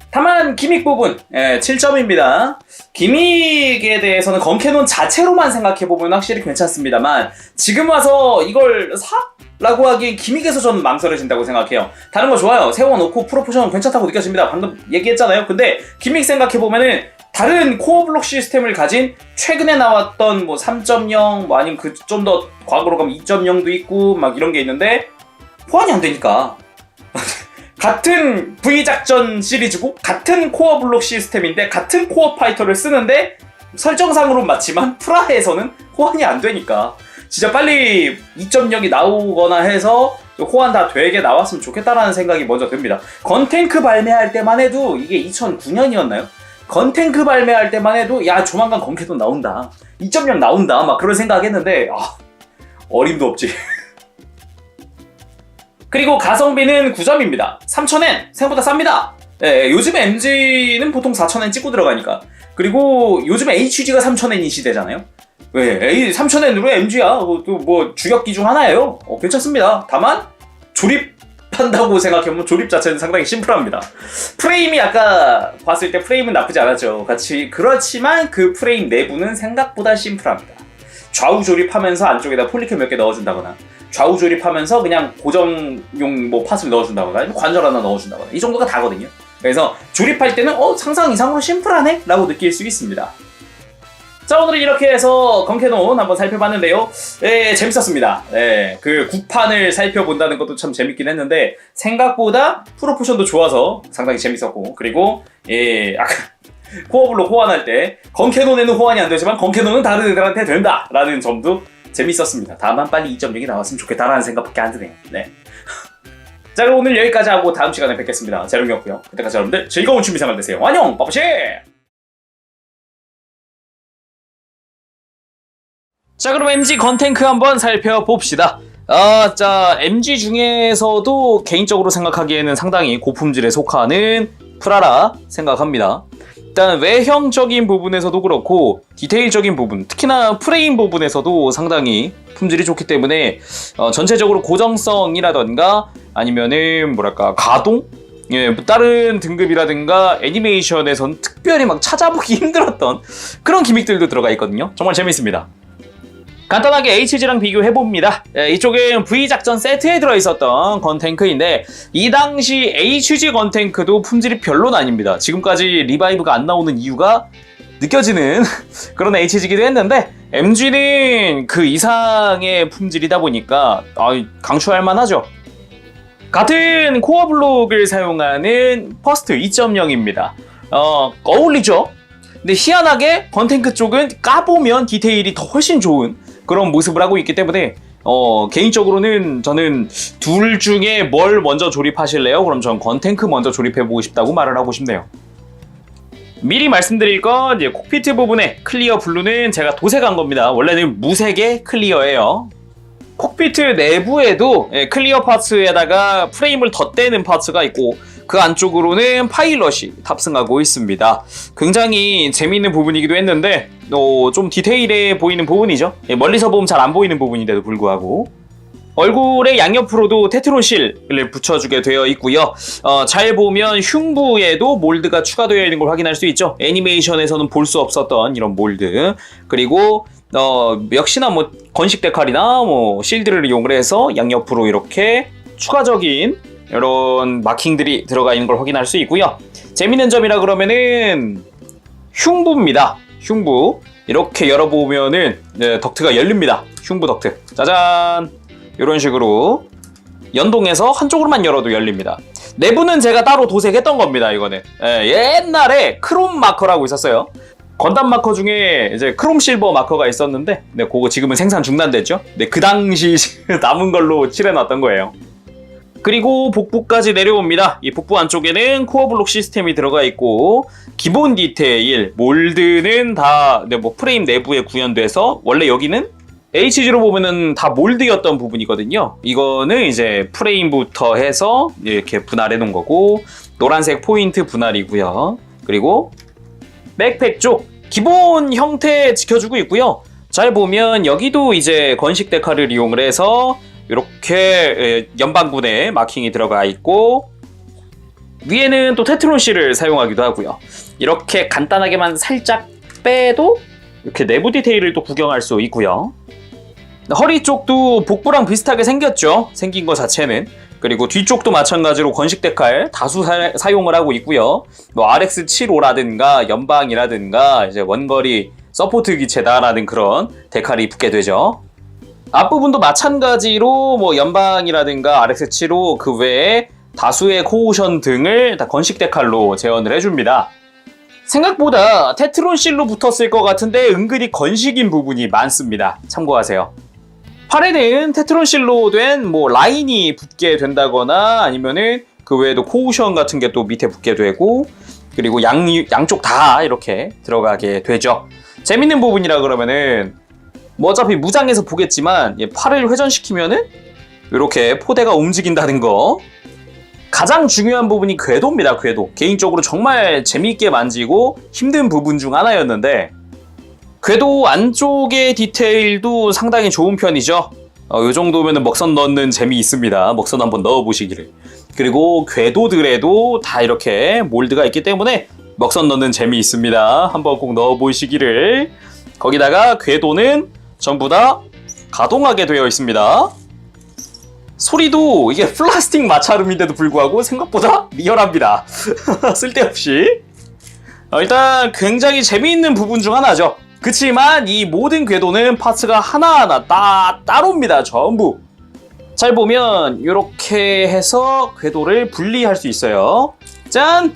다만 기믹 부분 7점입니다. 기믹에 대해서는 건캐논 자체로만 생각해보면 확실히 괜찮습니다만 지금 와서 이걸 사? 라고 하기엔 기믹에서 저는 망설여진다고 생각해요. 다른 거 좋아요. 세워놓고 프로포션 괜찮다고 느껴집니다. 방금 얘기했잖아요. 근데 기믹 생각해보면은 다른 코어 블록 시스템을 가진 최근에 나왔던 뭐 3.0 뭐 아니면 그 좀 더 과거로 가면 2.0도 있고 막 이런 게 있는데 호환이 안 되니까 같은 V작전 시리즈고 같은 코어 블록 시스템인데 같은 코어 파이터를 쓰는데 설정상으로는 맞지만 프라에서는 호환이 안 되니까 진짜 빨리 2.0이 나오거나 해서 호환 다 되게 나왔으면 좋겠다라는 생각이 먼저 듭니다. 건탱크 발매할 때만 해도 이게 2009년이었나요? 건탱크 발매할 때만 해도 야 조만간 건캐논 나온다 2.0 나온다 막 그런 생각했는데 어림도 없지. 그리고 가성비는 9점입니다. 3,000엔 생각보다 쌉니다. 요즘 MG는 보통 4,000엔 찍고 들어가니까. 그리고 요즘 HG가 3,000엔인 시대잖아요. 왜 3,000엔으로 MG야 뭐 주력기 중 하나예요. 괜찮습니다. 다만 조립한다고 생각해보면 조립 자체는 상당히 심플합니다. 프레임이 아까 봤을 때 프레임은 나쁘지 않았죠. 그렇지만 그 프레임 내부는 생각보다 심플합니다. 좌우 조립하면서 안쪽에다 폴리캡 몇 개 넣어준다거나 좌우 조립하면서 그냥 고정용 뭐 팟을 넣어준다거나 아니면 관절 하나 넣어준다거나 이 정도가 다거든요. 그래서 조립할 때는 상상 이상으로 심플하네? 라고 느낄 수 있습니다. 자, 오늘은 이렇게 해서 건캐논 한번 살펴봤는데요. 재밌었습니다. 그 구판을 살펴본다는 것도 참 재밌긴 했는데 생각보다 프로포션도 좋아서 상당히 재밌었고 그리고 아까 코어블록 호환할 때 건캐논에는 호환이 안 되지만 건캐논은 다른 애들한테 된다! 라는 점도 재밌었습니다. 다만 빨리 2.0이 나왔으면 좋겠다라는 생각밖에 안 드네요. 자, 그럼 오늘 여기까지 하고 다음 시간에 뵙겠습니다. 재롱이었고요. 그때까지 여러분들 즐거운 취미생활 되세요. 안녕! 빠빠시! 자, 그럼 MG 건탱크 한번 살펴봅시다. 자, MG 중에서도 개인적으로 생각하기에는 상당히 고품질에 속하는 프라라 생각합니다. 일단 외형적인 부분에서도 그렇고 디테일적인 부분, 특히나 프레임 부분에서도 상당히 품질이 좋기 때문에 전체적으로 고정성이라던가 아니면은 뭐랄까 가동? 다른 등급이라든가 애니메이션에선 특별히 막 찾아보기 힘들었던 그런 기믹들도 들어가 있거든요. 정말 재밌습니다. 간단하게 HG랑 비교해봅니다. 이쪽은 V작전 세트에 들어있었던 건탱크인데 이 당시 HG 건탱크도 품질이 별로는 아닙니다. 지금까지 리바이브가 안 나오는 이유가 느껴지는 그런 HG이기도 했는데 MG는 그 이상의 품질이다 보니까 강추할 만하죠. 같은 코어 블록을 사용하는 퍼스트 2.0입니다. 어울리죠? 근데 희한하게 건탱크 쪽은 까보면 디테일이 더 훨씬 좋은 그런 모습을 하고 있기 때문에 개인적으로는 저는 둘 중에 뭘 먼저 조립하실래요? 그럼 전 건탱크 먼저 조립해보고 싶다고 말을 하고 싶네요. 미리 말씀드릴 건 이제 콕피트 부분에 클리어 블루는 제가 도색한 겁니다. 원래는 무색의 클리어예요. 콕피트 내부에도 클리어 파츠에다가 프레임을 덧대는 파츠가 있고 그 안쪽으로는 파일럿이 탑승하고 있습니다. 굉장히 재미있는 부분이기도 했는데 좀 디테일해 보이는 부분이죠. 멀리서 보면 잘 안 보이는 부분인데도 불구하고 얼굴의 양옆으로도 테트론실을 붙여주게 되어 있고요. 잘 보면 흉부에도 몰드가 추가되어 있는 걸 확인할 수 있죠. 애니메이션에서는 볼 수 없었던 이런 몰드. 그리고 역시나 뭐 건식 데칼이나 뭐 실드를 이용을 해서 양옆으로 이렇게 추가적인 이런 마킹들이 들어가 있는 걸 확인할 수 있고요. 재밌는 점이라 그러면은 흉부입니다. 흉부. 이렇게 열어보면은 덕트가 열립니다. 흉부 덕트. 짜잔. 이런 식으로 연동해서 한쪽으로만 열어도 열립니다. 내부는 제가 따로 도색했던 겁니다. 이거는 옛날에 크롬 마커라고 있었어요. 건담 마커 중에 이제 크롬 실버 마커가 있었는데, 그거 지금은 생산 중단됐죠. 그 당시 남은 걸로 칠해놨던 거예요. 그리고 복부까지 내려옵니다. 이 복부 안쪽에는 코어 블록 시스템이 들어가 있고, 기본 디테일, 몰드는 다 프레임 내부에 구현돼서, 원래 여기는 HG로 보면은 다 몰드였던 부분이거든요. 이거는 이제 프레임부터 해서 이렇게 분할해 놓은 거고, 노란색 포인트 분할이고요. 그리고 백팩 쪽 기본 형태 지켜주고 있고요. 잘 보면 여기도 이제 건식 데카를 이용을 해서 이렇게 연방군에 마킹이 들어가 있고, 위에는 또 테트론 실을 사용하기도 하고요. 이렇게 간단하게만 살짝 빼도 이렇게 내부 디테일을 또 구경할 수 있고요. 허리 쪽도 복부랑 비슷하게 생겼죠. 생긴 거 자체는. 그리고 뒤쪽도 마찬가지로 건식 데칼 다수 사용을 하고 있고요. RX75라든가 연방이라든가 이제 원거리 서포트 기체다라는 그런 데칼이 붙게 되죠. 앞부분도 마찬가지로 연방이라든가 RX75 그 외에 다수의 코오션 등을 다 건식 데칼로 재현을 해줍니다. 생각보다 테트론 실로 붙었을 것 같은데 은근히 건식인 부분이 많습니다. 참고하세요. 팔에는 테트론 실로 된 라인이 붙게 된다거나 아니면은 그 외에도 코오션 같은 게 또 밑에 붙게 되고, 그리고 양쪽 다 이렇게 들어가게 되죠. 재밌는 부분이라 그러면은 어차피 무장에서 보겠지만 팔을 회전시키면은 이렇게 포대가 움직인다는 거. 가장 중요한 부분이 궤도입니다. 궤도. 개인적으로 정말 재미있게 만지고 힘든 부분 중 하나였는데, 궤도 안쪽의 디테일도 상당히 좋은 편이죠. 이 정도면 먹선 넣는 재미 있습니다. 먹선 한번 넣어보시기를. 그리고 궤도들에도 다 이렇게 몰드가 있기 때문에 먹선 넣는 재미 있습니다. 한번 꼭 넣어보시기를. 거기다가 궤도는 전부 다 가동하게 되어 있습니다. 소리도 이게 플라스틱 마찰음인데도 불구하고 생각보다 리얼합니다. 쓸데없이. 일단 굉장히 재미있는 부분 중 하나죠. 그치만 이 모든 궤도는 파츠가 하나하나 따로입니다. 전부. 잘 보면 이렇게 해서 궤도를 분리할 수 있어요. 짠!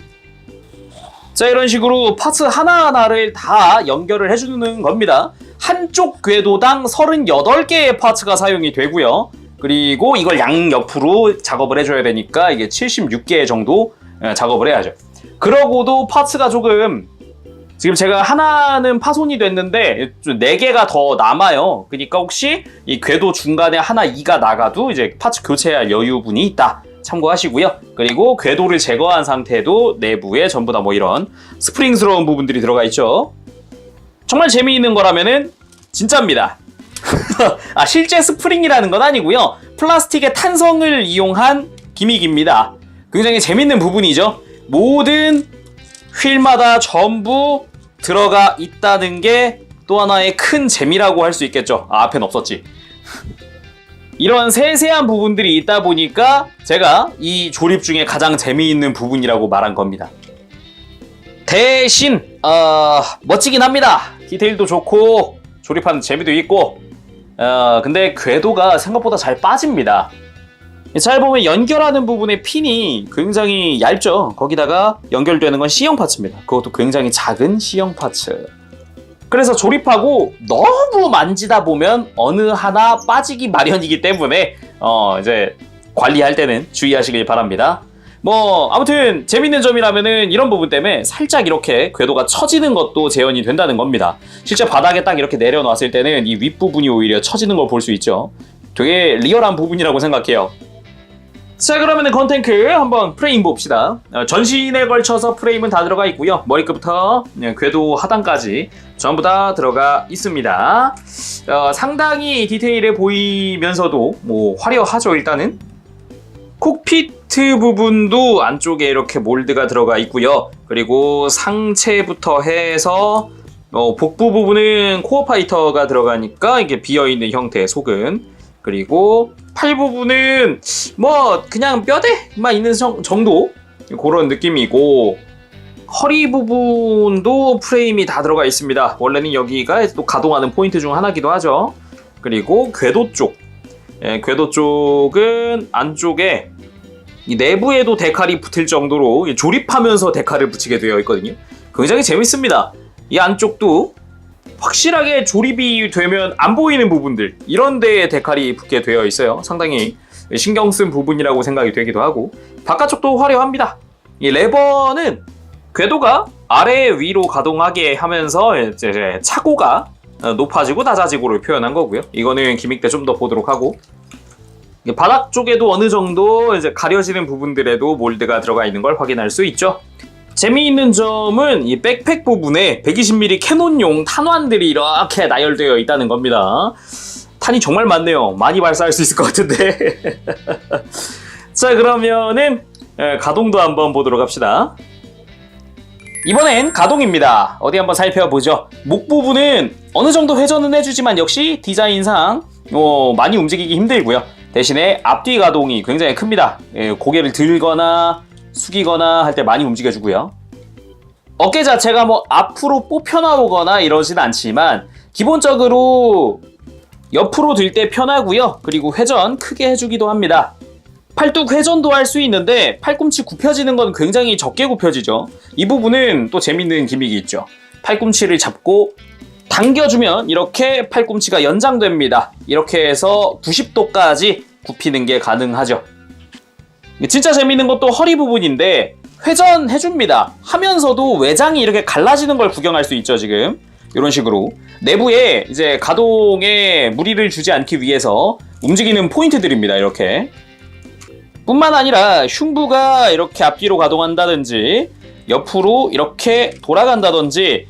자, 이런 식으로 파츠 하나하나를 다 연결을 해주는 겁니다. 한쪽 궤도당 38개의 파츠가 사용이 되고요. 그리고 이걸 양옆으로 작업을 해줘야 되니까 이게 76개 정도 작업을 해야죠. 그러고도 파츠가 조금, 지금 제가 하나는 파손이 됐는데 4개가 더 남아요. 그러니까 혹시 이 궤도 중간에 하나 2가 나가도 이제 파츠 교체할 여유분이 있다. 참고하시고요. 그리고 궤도를 제거한 상태도 내부에 전부 다 이런 스프링스러운 부분들이 들어가 있죠. 정말 재미있는 거라면은 진짜입니다. 실제 스프링이라는 건 아니고요. 플라스틱의 탄성을 이용한 기믹입니다. 굉장히 재밌는 부분이죠. 모든 휠마다 전부 들어가 있다는 게 또 하나의 큰 재미라고 할 수 있겠죠. 앞엔 없었지. 이런 세세한 부분들이 있다 보니까 제가 이 조립 중에 가장 재미있는 부분이라고 말한 겁니다. 대신 멋지긴 합니다. 디테일도 좋고 조립하는 재미도 있고, 근데 궤도가 생각보다 잘 빠집니다. 잘 보면 연결하는 부분의 핀이 굉장히 얇죠. 거기다가 연결되는 건 C형 파츠입니다. 그것도 굉장히 작은 C형 파츠. 그래서 조립하고 너무 만지다 보면 어느 하나 빠지기 마련이기 때문에 이제 관리할 때는 주의하시길 바랍니다. 아무튼 재밌는 점이라면은 이런 부분 때문에 살짝 이렇게 궤도가 처지는 것도 재현이 된다는 겁니다. 실제 바닥에 딱 이렇게 내려놨을 때는 이 윗부분이 오히려 처지는 걸 볼 수 있죠. 되게 리얼한 부분이라고 생각해요. 자, 그러면은 건탱크 한번 프레임 봅시다. 전신에 걸쳐서 프레임은 다 들어가 있고요. 머리끝부터 궤도 하단까지 전부 다 들어가 있습니다. 상당히 디테일해 보이면서도 화려하죠. 일단은 콕피트 부분도 안쪽에 이렇게 몰드가 들어가 있고요. 그리고 상체부터 해서 복부 부분은 코어 파이터가 들어가니까 이게 비어있는 형태의 속은, 그리고 팔 부분은 그냥 뼈대만 있는 정도 그런 느낌이고, 허리 부분도 프레임이 다 들어가 있습니다. 원래는 여기가 또 가동하는 포인트 중 하나기도 하죠. 그리고 궤도 쪽, 궤도 쪽은 안쪽에 이 내부에도 데칼이 붙을 정도로 조립하면서 데칼을 붙이게 되어 있거든요. 굉장히 재밌습니다. 이 안쪽도 확실하게 조립이 되면 안 보이는 부분들, 이런 데에 데칼이 붙게 되어 있어요. 상당히 신경 쓴 부분이라고 생각이 되기도 하고, 바깥쪽도 화려합니다. 이 레버는 궤도가 아래 위로 가동하게 하면서 이제 차고가 높아지고 낮아지고를 표현한 거고요. 이거는 기믹 때 좀 더 보도록 하고, 바닥 쪽에도 어느 정도 이제 가려지는 부분들에도 몰드가 들어가 있는 걸 확인할 수 있죠. 재미있는 점은 이 백팩 부분에 120mm 캐논용 탄환들이 이렇게 나열되어 있다는 겁니다. 탄이 정말 많네요. 많이 발사할 수 있을 것 같은데. 자, 그러면은 가동도 한번 보도록 합시다. 이번엔 가동입니다. 어디 한번 살펴보죠. 목 부분은 어느 정도 회전은 해주지만 역시 디자인상 많이 움직이기 힘들고요. 대신에 앞뒤 가동이 굉장히 큽니다. 고개를 들거나 숙이거나 할 때 많이 움직여주고요. 어깨 자체가 뭐 앞으로 뽑혀 나오거나 이러진 않지만 기본적으로 옆으로 들 때 편하고요. 그리고 회전 크게 해주기도 합니다. 팔뚝 회전도 할 수 있는데 팔꿈치 굽혀지는 건 굉장히 적게 굽혀지죠. 이 부분은 또 재밌는 기믹이 있죠. 팔꿈치를 잡고 당겨주면 이렇게 팔꿈치가 연장됩니다. 이렇게 해서 90도까지 굽히는 게 가능하죠. 진짜 재밌는 것도 허리 부분인데 회전해줍니다. 하면서도 외장이 이렇게 갈라지는 걸 구경할 수 있죠. 지금 이런 식으로 내부에 이제 가동에 무리를 주지 않기 위해서 움직이는 포인트들입니다. 이렇게 뿐만 아니라 흉부가 이렇게 앞뒤로 가동한다든지 옆으로 이렇게 돌아간다든지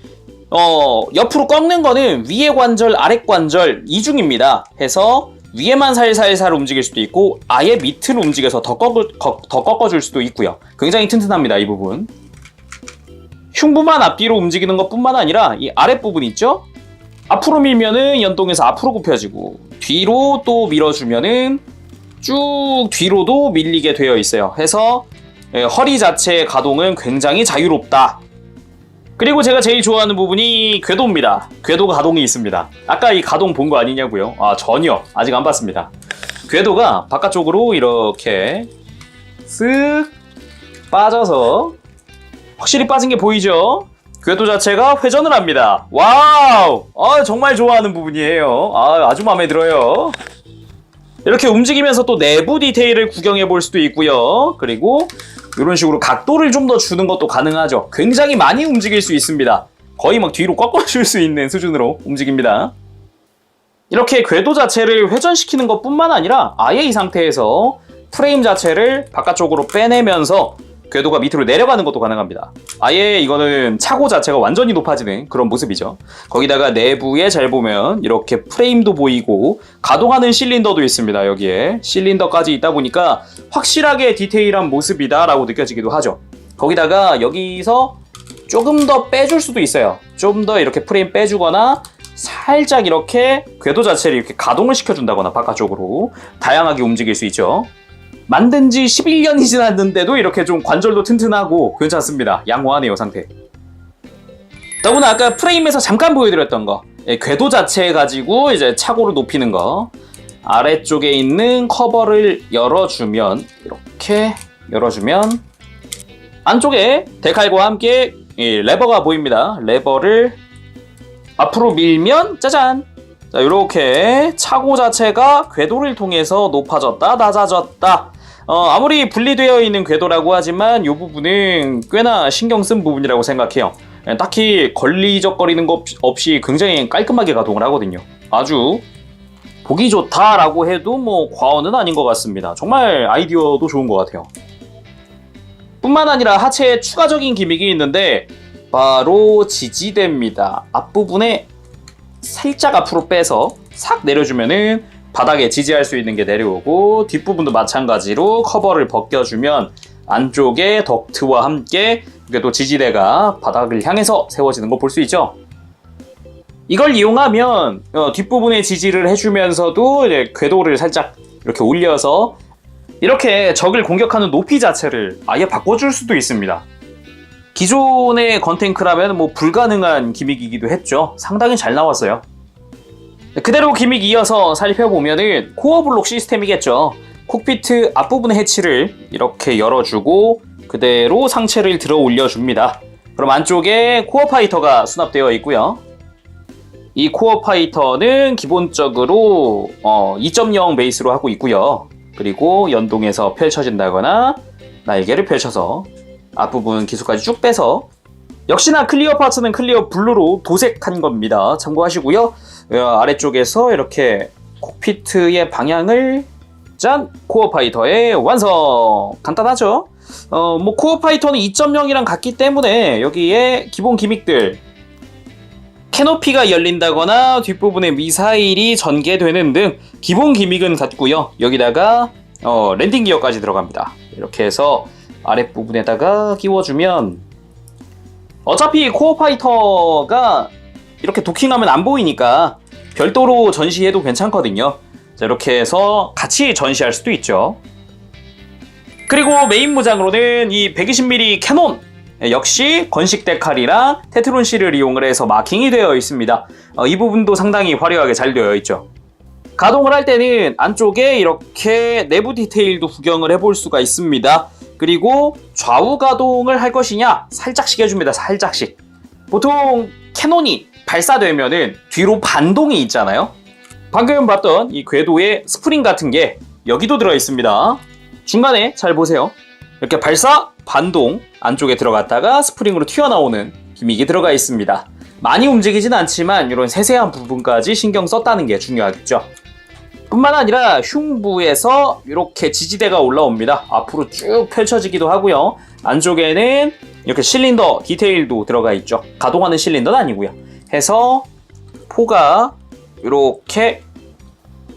옆으로 꺾는 거는 위에 관절, 아래 관절 이중입니다. 해서 위에만 살살살 움직일 수도 있고 아예 밑으로 움직여서 더 꺾어줄 수도 있고요. 굉장히 튼튼합니다. 이 부분. 흉부만 앞뒤로 움직이는 것뿐만 아니라 이 아랫부분 있죠? 앞으로 밀면은 연동해서 앞으로 굽혀지고 뒤로 또 밀어주면은 쭉 뒤로도 밀리게 되어 있어요. 해서 허리 자체의 가동은 굉장히 자유롭다. 그리고 제가 제일 좋아하는 부분이 궤도입니다. 궤도 가동이 있습니다. 아까 이 가동 본 거 아니냐고요? 전혀 아직 안 봤습니다. 궤도가 바깥쪽으로 이렇게 쓱 빠져서 확실히 빠진 게 보이죠? 궤도 자체가 회전을 합니다. 와우! 정말 좋아하는 부분이에요. 아주 마음에 들어요. 이렇게 움직이면서 또 내부 디테일을 구경해 볼 수도 있고요. 그리고 이런 식으로 각도를 좀 더 주는 것도 가능하죠. 굉장히 많이 움직일 수 있습니다. 거의 막 뒤로 꺾어줄 수 있는 수준으로 움직입니다. 이렇게 궤도 자체를 회전시키는 것뿐만 아니라 아예 이 상태에서 프레임 자체를 바깥쪽으로 빼내면서 궤도가 밑으로 내려가는 것도 가능합니다. 아예 이거는 차고 자체가 완전히 높아지는 그런 모습이죠. 거기다가 내부에 잘 보면 이렇게 프레임도 보이고 가동하는 실린더도 있습니다. 여기에 실린더까지 있다 보니까 확실하게 디테일한 모습이다 라고 느껴지기도 하죠. 거기다가 여기서 조금 더 빼줄 수도 있어요. 좀 더 이렇게 프레임 빼주거나 살짝 이렇게 궤도 자체를 이렇게 가동을 시켜준다거나 바깥쪽으로 다양하게 움직일 수 있죠. 만든 지 11년이 지났는데도 이렇게 좀 관절도 튼튼하고 괜찮습니다. 양호하네요, 상태. 더구나 아까 프레임에서 잠깐 보여드렸던 거, 궤도 자체 가지고 이제 차고를 높이는 거, 아래쪽에 있는 커버를 열어주면, 이렇게 열어주면 안쪽에 데칼과 함께 레버가 보입니다. 레버를 앞으로 밀면 짜잔! 자, 이렇게 차고 자체가 궤도를 통해서 높아졌다, 낮아졌다. 아무리 분리되어 있는 궤도라고 하지만 이 부분은 꽤나 신경 쓴 부분이라고 생각해요. 딱히 걸리적거리는 것 없이 굉장히 깔끔하게 가동을 하거든요. 아주 보기 좋다라고 해도 뭐 과언은 아닌 것 같습니다. 정말 아이디어도 좋은 것 같아요. 뿐만 아니라 하체에 추가적인 기믹이 있는데 바로 지지대입니다. 앞부분에 살짝 앞으로 빼서 싹 내려주면은 바닥에 지지할 수 있는 게 내려오고 뒷부분도 마찬가지로 커버를 벗겨주면 안쪽에 덕트와 함께 이게 또 지지대가 바닥을 향해서 세워지는 거 볼 수 있죠. 이걸 이용하면 뒷부분에 지지를 해주면서도 이제 궤도를 살짝 이렇게 올려서 이렇게 적을 공격하는 높이 자체를 아예 바꿔줄 수도 있습니다. 기존의 건탱크라면 뭐 불가능한 기믹이기도 했죠. 상당히 잘 나왔어요. 그대로 기믹 이어서 살펴보면은 코어 블록 시스템이겠죠. 콕피트 앞부분의 해치를 이렇게 열어주고 그대로 상체를 들어 올려줍니다. 그럼 안쪽에 코어 파이터가 수납되어 있고요. 이 코어 파이터는 기본적으로 2.0 베이스로 하고 있고요. 그리고 연동해서 펼쳐진다거나 날개를 펼쳐서 앞부분 기수까지 쭉 빼서 역시나 클리어 파츠는 클리어 블루로 도색한 겁니다. 참고하시고요. 아래쪽에서 이렇게 콕피트의 방향을 짠! 코어 파이터의 완성! 간단하죠? 뭐 코어 파이터는 2.0이랑 같기 때문에 여기에 기본 기믹들 캐노피가 열린다거나 뒷부분에 미사일이 전개되는 등 기본 기믹은 같고요. 여기다가 랜딩 기어까지 들어갑니다. 이렇게 해서 아랫부분에다가 끼워주면 어차피 코어 파이터가 이렇게 도킹하면 안 보이니까 별도로 전시해도 괜찮거든요. 자, 이렇게 해서 같이 전시할 수도 있죠. 그리고 메인 무장으로는 이 120mm 캐논 역시 건식 데칼이랑 테트론 실을 이용을 해서 마킹이 되어 있습니다. 이 부분도 상당히 화려하게 잘 되어 있죠. 가동을 할 때는 안쪽에 이렇게 내부 디테일도 구경을 해볼 수가 있습니다. 그리고 좌우 가동을 할 것이냐 살짝씩 해줍니다. 살짝씩. 보통 캐논이 발사되면은 뒤로 반동이 있잖아요. 방금 봤던 이 궤도에 스프링 같은 게 여기도 들어 있습니다. 중간에 잘 보세요. 이렇게 발사, 반동 안쪽에 들어갔다가 스프링으로 튀어나오는 기믹이 들어가 있습니다. 많이 움직이진 않지만 이런 세세한 부분까지 신경 썼다는 게 중요하겠죠. 뿐만 아니라 흉부에서 이렇게 지지대가 올라옵니다. 앞으로 쭉 펼쳐지기도 하고요. 안쪽에는 이렇게 실린더 디테일도 들어가 있죠. 가동하는 실린더는 아니고요. 해서 포가 이렇게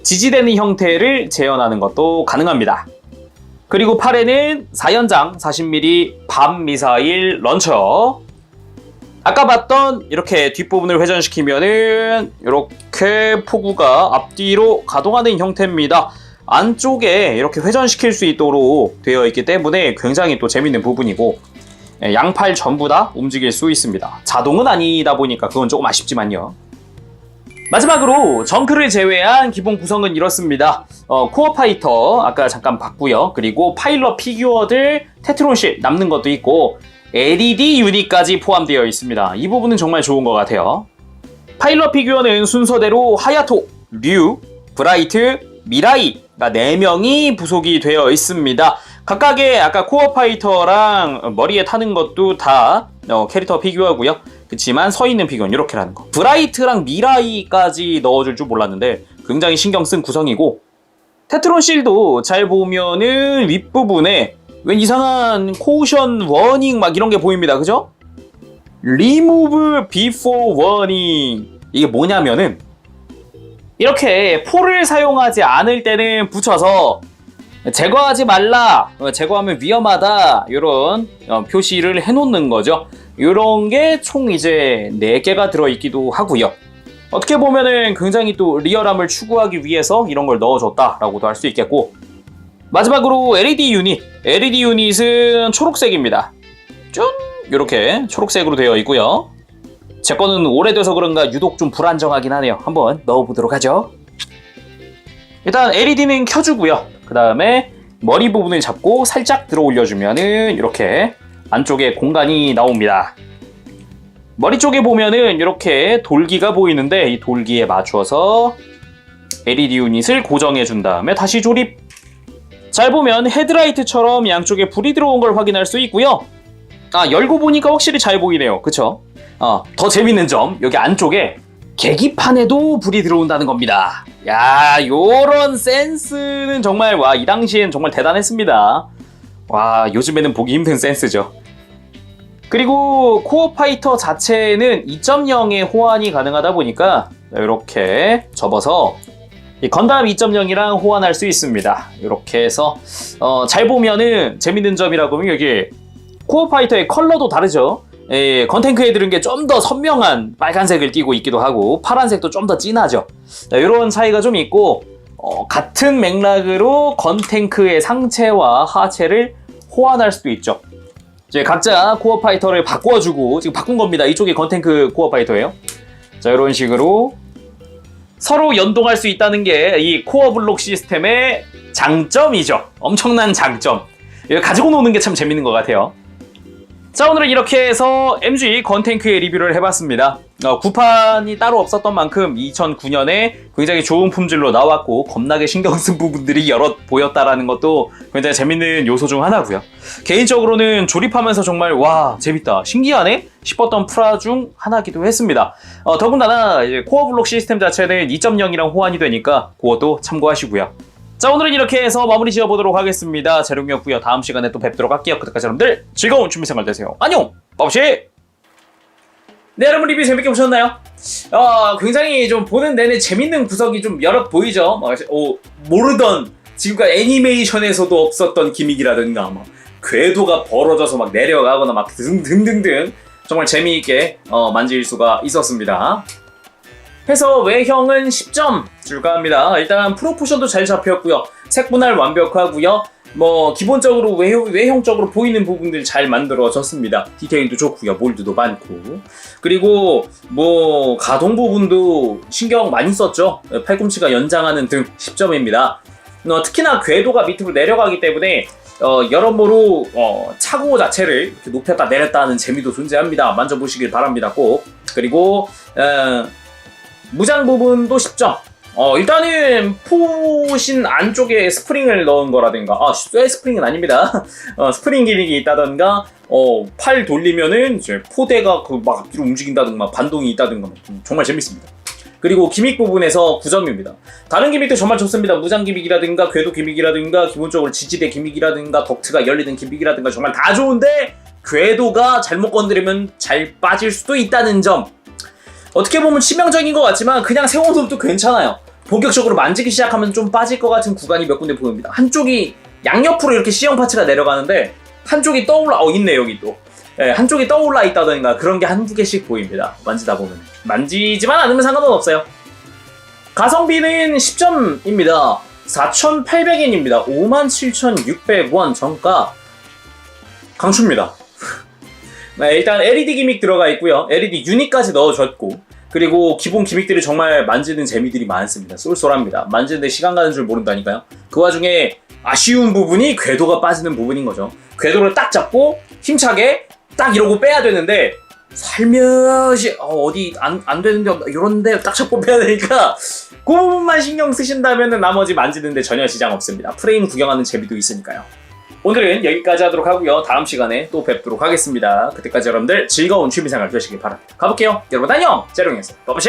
지지되는 형태를 재현하는 것도 가능합니다. 그리고 팔에는 4연장 40mm 밤 미사일 런처. 아까 봤던 이렇게 뒷부분을 회전시키면은 이렇게 포구가 앞뒤로 가동하는 형태입니다. 안쪽에 이렇게 회전시킬 수 있도록 되어 있기 때문에 굉장히 또 재밌는 부분이고 양팔 전부 다 움직일 수 있습니다. 자동은 아니다 보니까 그건 조금 아쉽지만요. 마지막으로 정크를 제외한 기본 구성은 이렇습니다. 코어 파이터 아까 잠깐 봤고요. 그리고 파일럿 피규어들 테트론실 남는 것도 있고 LED 유닛까지 포함되어 있습니다. 이 부분은 정말 좋은 것 같아요. 파일럿 피규어는 순서대로 하야토, 류, 브라이트, 미라이가 4명이 부속이 되어 있습니다. 각각의 아까 코어 파이터랑 머리에 타는 것도 다 캐릭터 피규어고요. 그렇지만 서 있는 피규어는 이렇게라는 거. 브라이트랑 미라이까지 넣어줄 줄 몰랐는데 굉장히 신경 쓴 구성이고 테트론 실도 잘 보면은 윗부분에 웬 이상한 코션 워닝 막 이런 게 보입니다. 그죠? Remove before warning. 이게 뭐냐면은 이렇게 포를 사용하지 않을 때는 붙여서 제거하지 말라, 제거하면 위험하다 이런 표시를 해놓는 거죠. 이런 게 총 이제 4개가 들어있기도 하고요. 어떻게 보면은 굉장히 또 리얼함을 추구하기 위해서 이런 걸 넣어줬다라고도 할 수 있겠고 마지막으로 LED 유닛. LED 유닛은 초록색입니다. 쭉 이렇게 초록색으로 되어 있고요. 제 거는 오래돼서 그런가 유독 좀 불안정하긴 하네요. 한번 넣어보도록 하죠. 일단 LED는 켜주고요. 그 다음에 머리 부분을 잡고 살짝 들어 올려주면은 이렇게 안쪽에 공간이 나옵니다. 머리 쪽에 보면은 이렇게 돌기가 보이는데 이 돌기에 맞춰서 LED 유닛을 고정해 준 다음에 다시 조립. 잘 보면 헤드라이트처럼 양쪽에 불이 들어온 걸 확인할 수 있고요. 열고 보니까 확실히 잘 보이네요. 그쵸? 더 재밌는 점 여기 안쪽에 계기판에도 불이 들어온다는 겁니다. 야, 요런 센스는 정말 이 당시엔 정말 대단했습니다. 와, 요즘에는 보기 힘든 센스죠. 그리고 코어 파이터 자체는 2.0의 호환이 가능하다 보니까 이렇게 접어서 이 건담 2.0이랑 호환할 수 있습니다. 이렇게 해서 잘 보면은 재밌는 점이라고 하면 여기 코어 파이터의 컬러도 다르죠. 건탱크에 들은 게 좀 더 선명한 빨간색을 띠고 있기도 하고 파란색도 좀 더 진하죠. 이런 차이가 좀 있고 같은 맥락으로 건탱크의 상체와 하체를 호환할 수도 있죠. 이제 각자 코어 파이터를 바꿔주고 지금 바꾼 겁니다. 이쪽이 건탱크 코어 파이터예요. 자, 이런 식으로 서로 연동할 수 있다는 게 이 코어 블록 시스템의 장점이죠. 엄청난 장점. 이거 가지고 노는 게 참 재밌는 것 같아요. 자, 오늘은 이렇게 해서 MG 건탱크의 리뷰를 해봤습니다. 구판이 따로 없었던 만큼 2009년에 굉장히 좋은 품질로 나왔고 겁나게 신경 쓴 부분들이 여럿 보였다라는 것도 굉장히 재밌는 요소 중 하나고요. 개인적으로는 조립하면서 정말 와 재밌다 신기하네 싶었던 프라 중 하나기도 했습니다. 더군다나 이제 코어 블록 시스템 자체는 2.0이랑 호환이 되니까 그것도 참고하시고요. 자, 오늘은 이렇게 해서 마무리 지어보도록 하겠습니다. 재룡이었고요. 다음 시간에 또 뵙도록 할게요. 그때까지 여러분들 즐거운 취미생활 되세요. 안녕! 빠우시! 네, 여러분 리뷰 재밌게 보셨나요? 굉장히 좀 보는 내내 재밌는 구석이 좀 여럿 보이죠? 모르던 지금까지 애니메이션에서도 없었던 기믹이라든가 막 궤도가 벌어져서 막 내려가거나 막 등등등 정말 재미있게 만질 수가 있었습니다. 해서 외형은 10점 줄까 합니다. 일단 프로포션도 잘 잡혔고요. 색분할 완벽하고요. 뭐 기본적으로 외형적으로 보이는 부분들 잘 만들어졌습니다. 디테일도 좋고요. 몰드도 많고. 그리고 뭐 가동 부분도 신경 많이 썼죠. 팔꿈치가 연장하는 등 10점입니다. 특히나 궤도가 밑으로 내려가기 때문에 여러모로 차고 자체를 이렇게 높였다 내렸다 하는 재미도 존재합니다. 만져보시길 바랍니다. 꼭. 그리고 무장 부분도 10점. 일단은 포신 안쪽에 스프링을 넣은 거라든가 쇠 스프링은 아닙니다. 스프링 기믹이 있다든가 팔 돌리면은 이제 포대가 막 앞뒤로 움직인다든가 반동이 있다든가 정말 재밌습니다. 그리고 기믹 부분에서 9점입니다. 다른 기믹도 정말 좋습니다. 무장 기믹이라든가 궤도 기믹이라든가 기본적으로 지지대 기믹이라든가 덕트가 열리는 기믹이라든가 정말 다 좋은데 궤도가 잘못 건드리면 잘 빠질 수도 있다는 점. 어떻게 보면 치명적인 것 같지만 그냥 세워둬도 괜찮아요. 본격적으로 만지기 시작하면 좀 빠질 것 같은 구간이 몇 군데 보입니다. 한쪽이 양옆으로 이렇게 C형 파츠가 내려가는데 한쪽이 떠올라 있네 여기 또. 한쪽이 떠올라 있다던가 그런 게 한두 개씩 보입니다. 만지다 보면. 만지지만 않으면 상관은 없어요. 가성비는 10점입니다. 4,800엔입니다. 57,600원 정가. 강추입니다. 일단 LED 기믹 들어가 있고요. LED 유닛까지 넣어줬고 그리고 기본 기믹들이 정말 만지는 재미들이 많습니다. 쏠쏠합니다. 만지는데 시간 가는 줄 모른다니까요. 그 와중에 아쉬운 부분이 궤도가 빠지는 부분인 거죠. 궤도를 딱 잡고 힘차게 딱 이러고 빼야 되는데 살며시 어디 안 되는데 이런데 딱 잡고 빼야 되니까 그 부분만 신경 쓰신다면 나머지 만지는데 전혀 지장 없습니다. 프레임 구경하는 재미도 있으니까요. 오늘은 여기까지 하도록 하고요. 다음 시간에 또 뵙도록 하겠습니다. 그때까지 여러분들 즐거운 취미생활 되시길 바랍니다. 가볼게요. 여러분 안녕! 재롱이었어요. 빠빠시!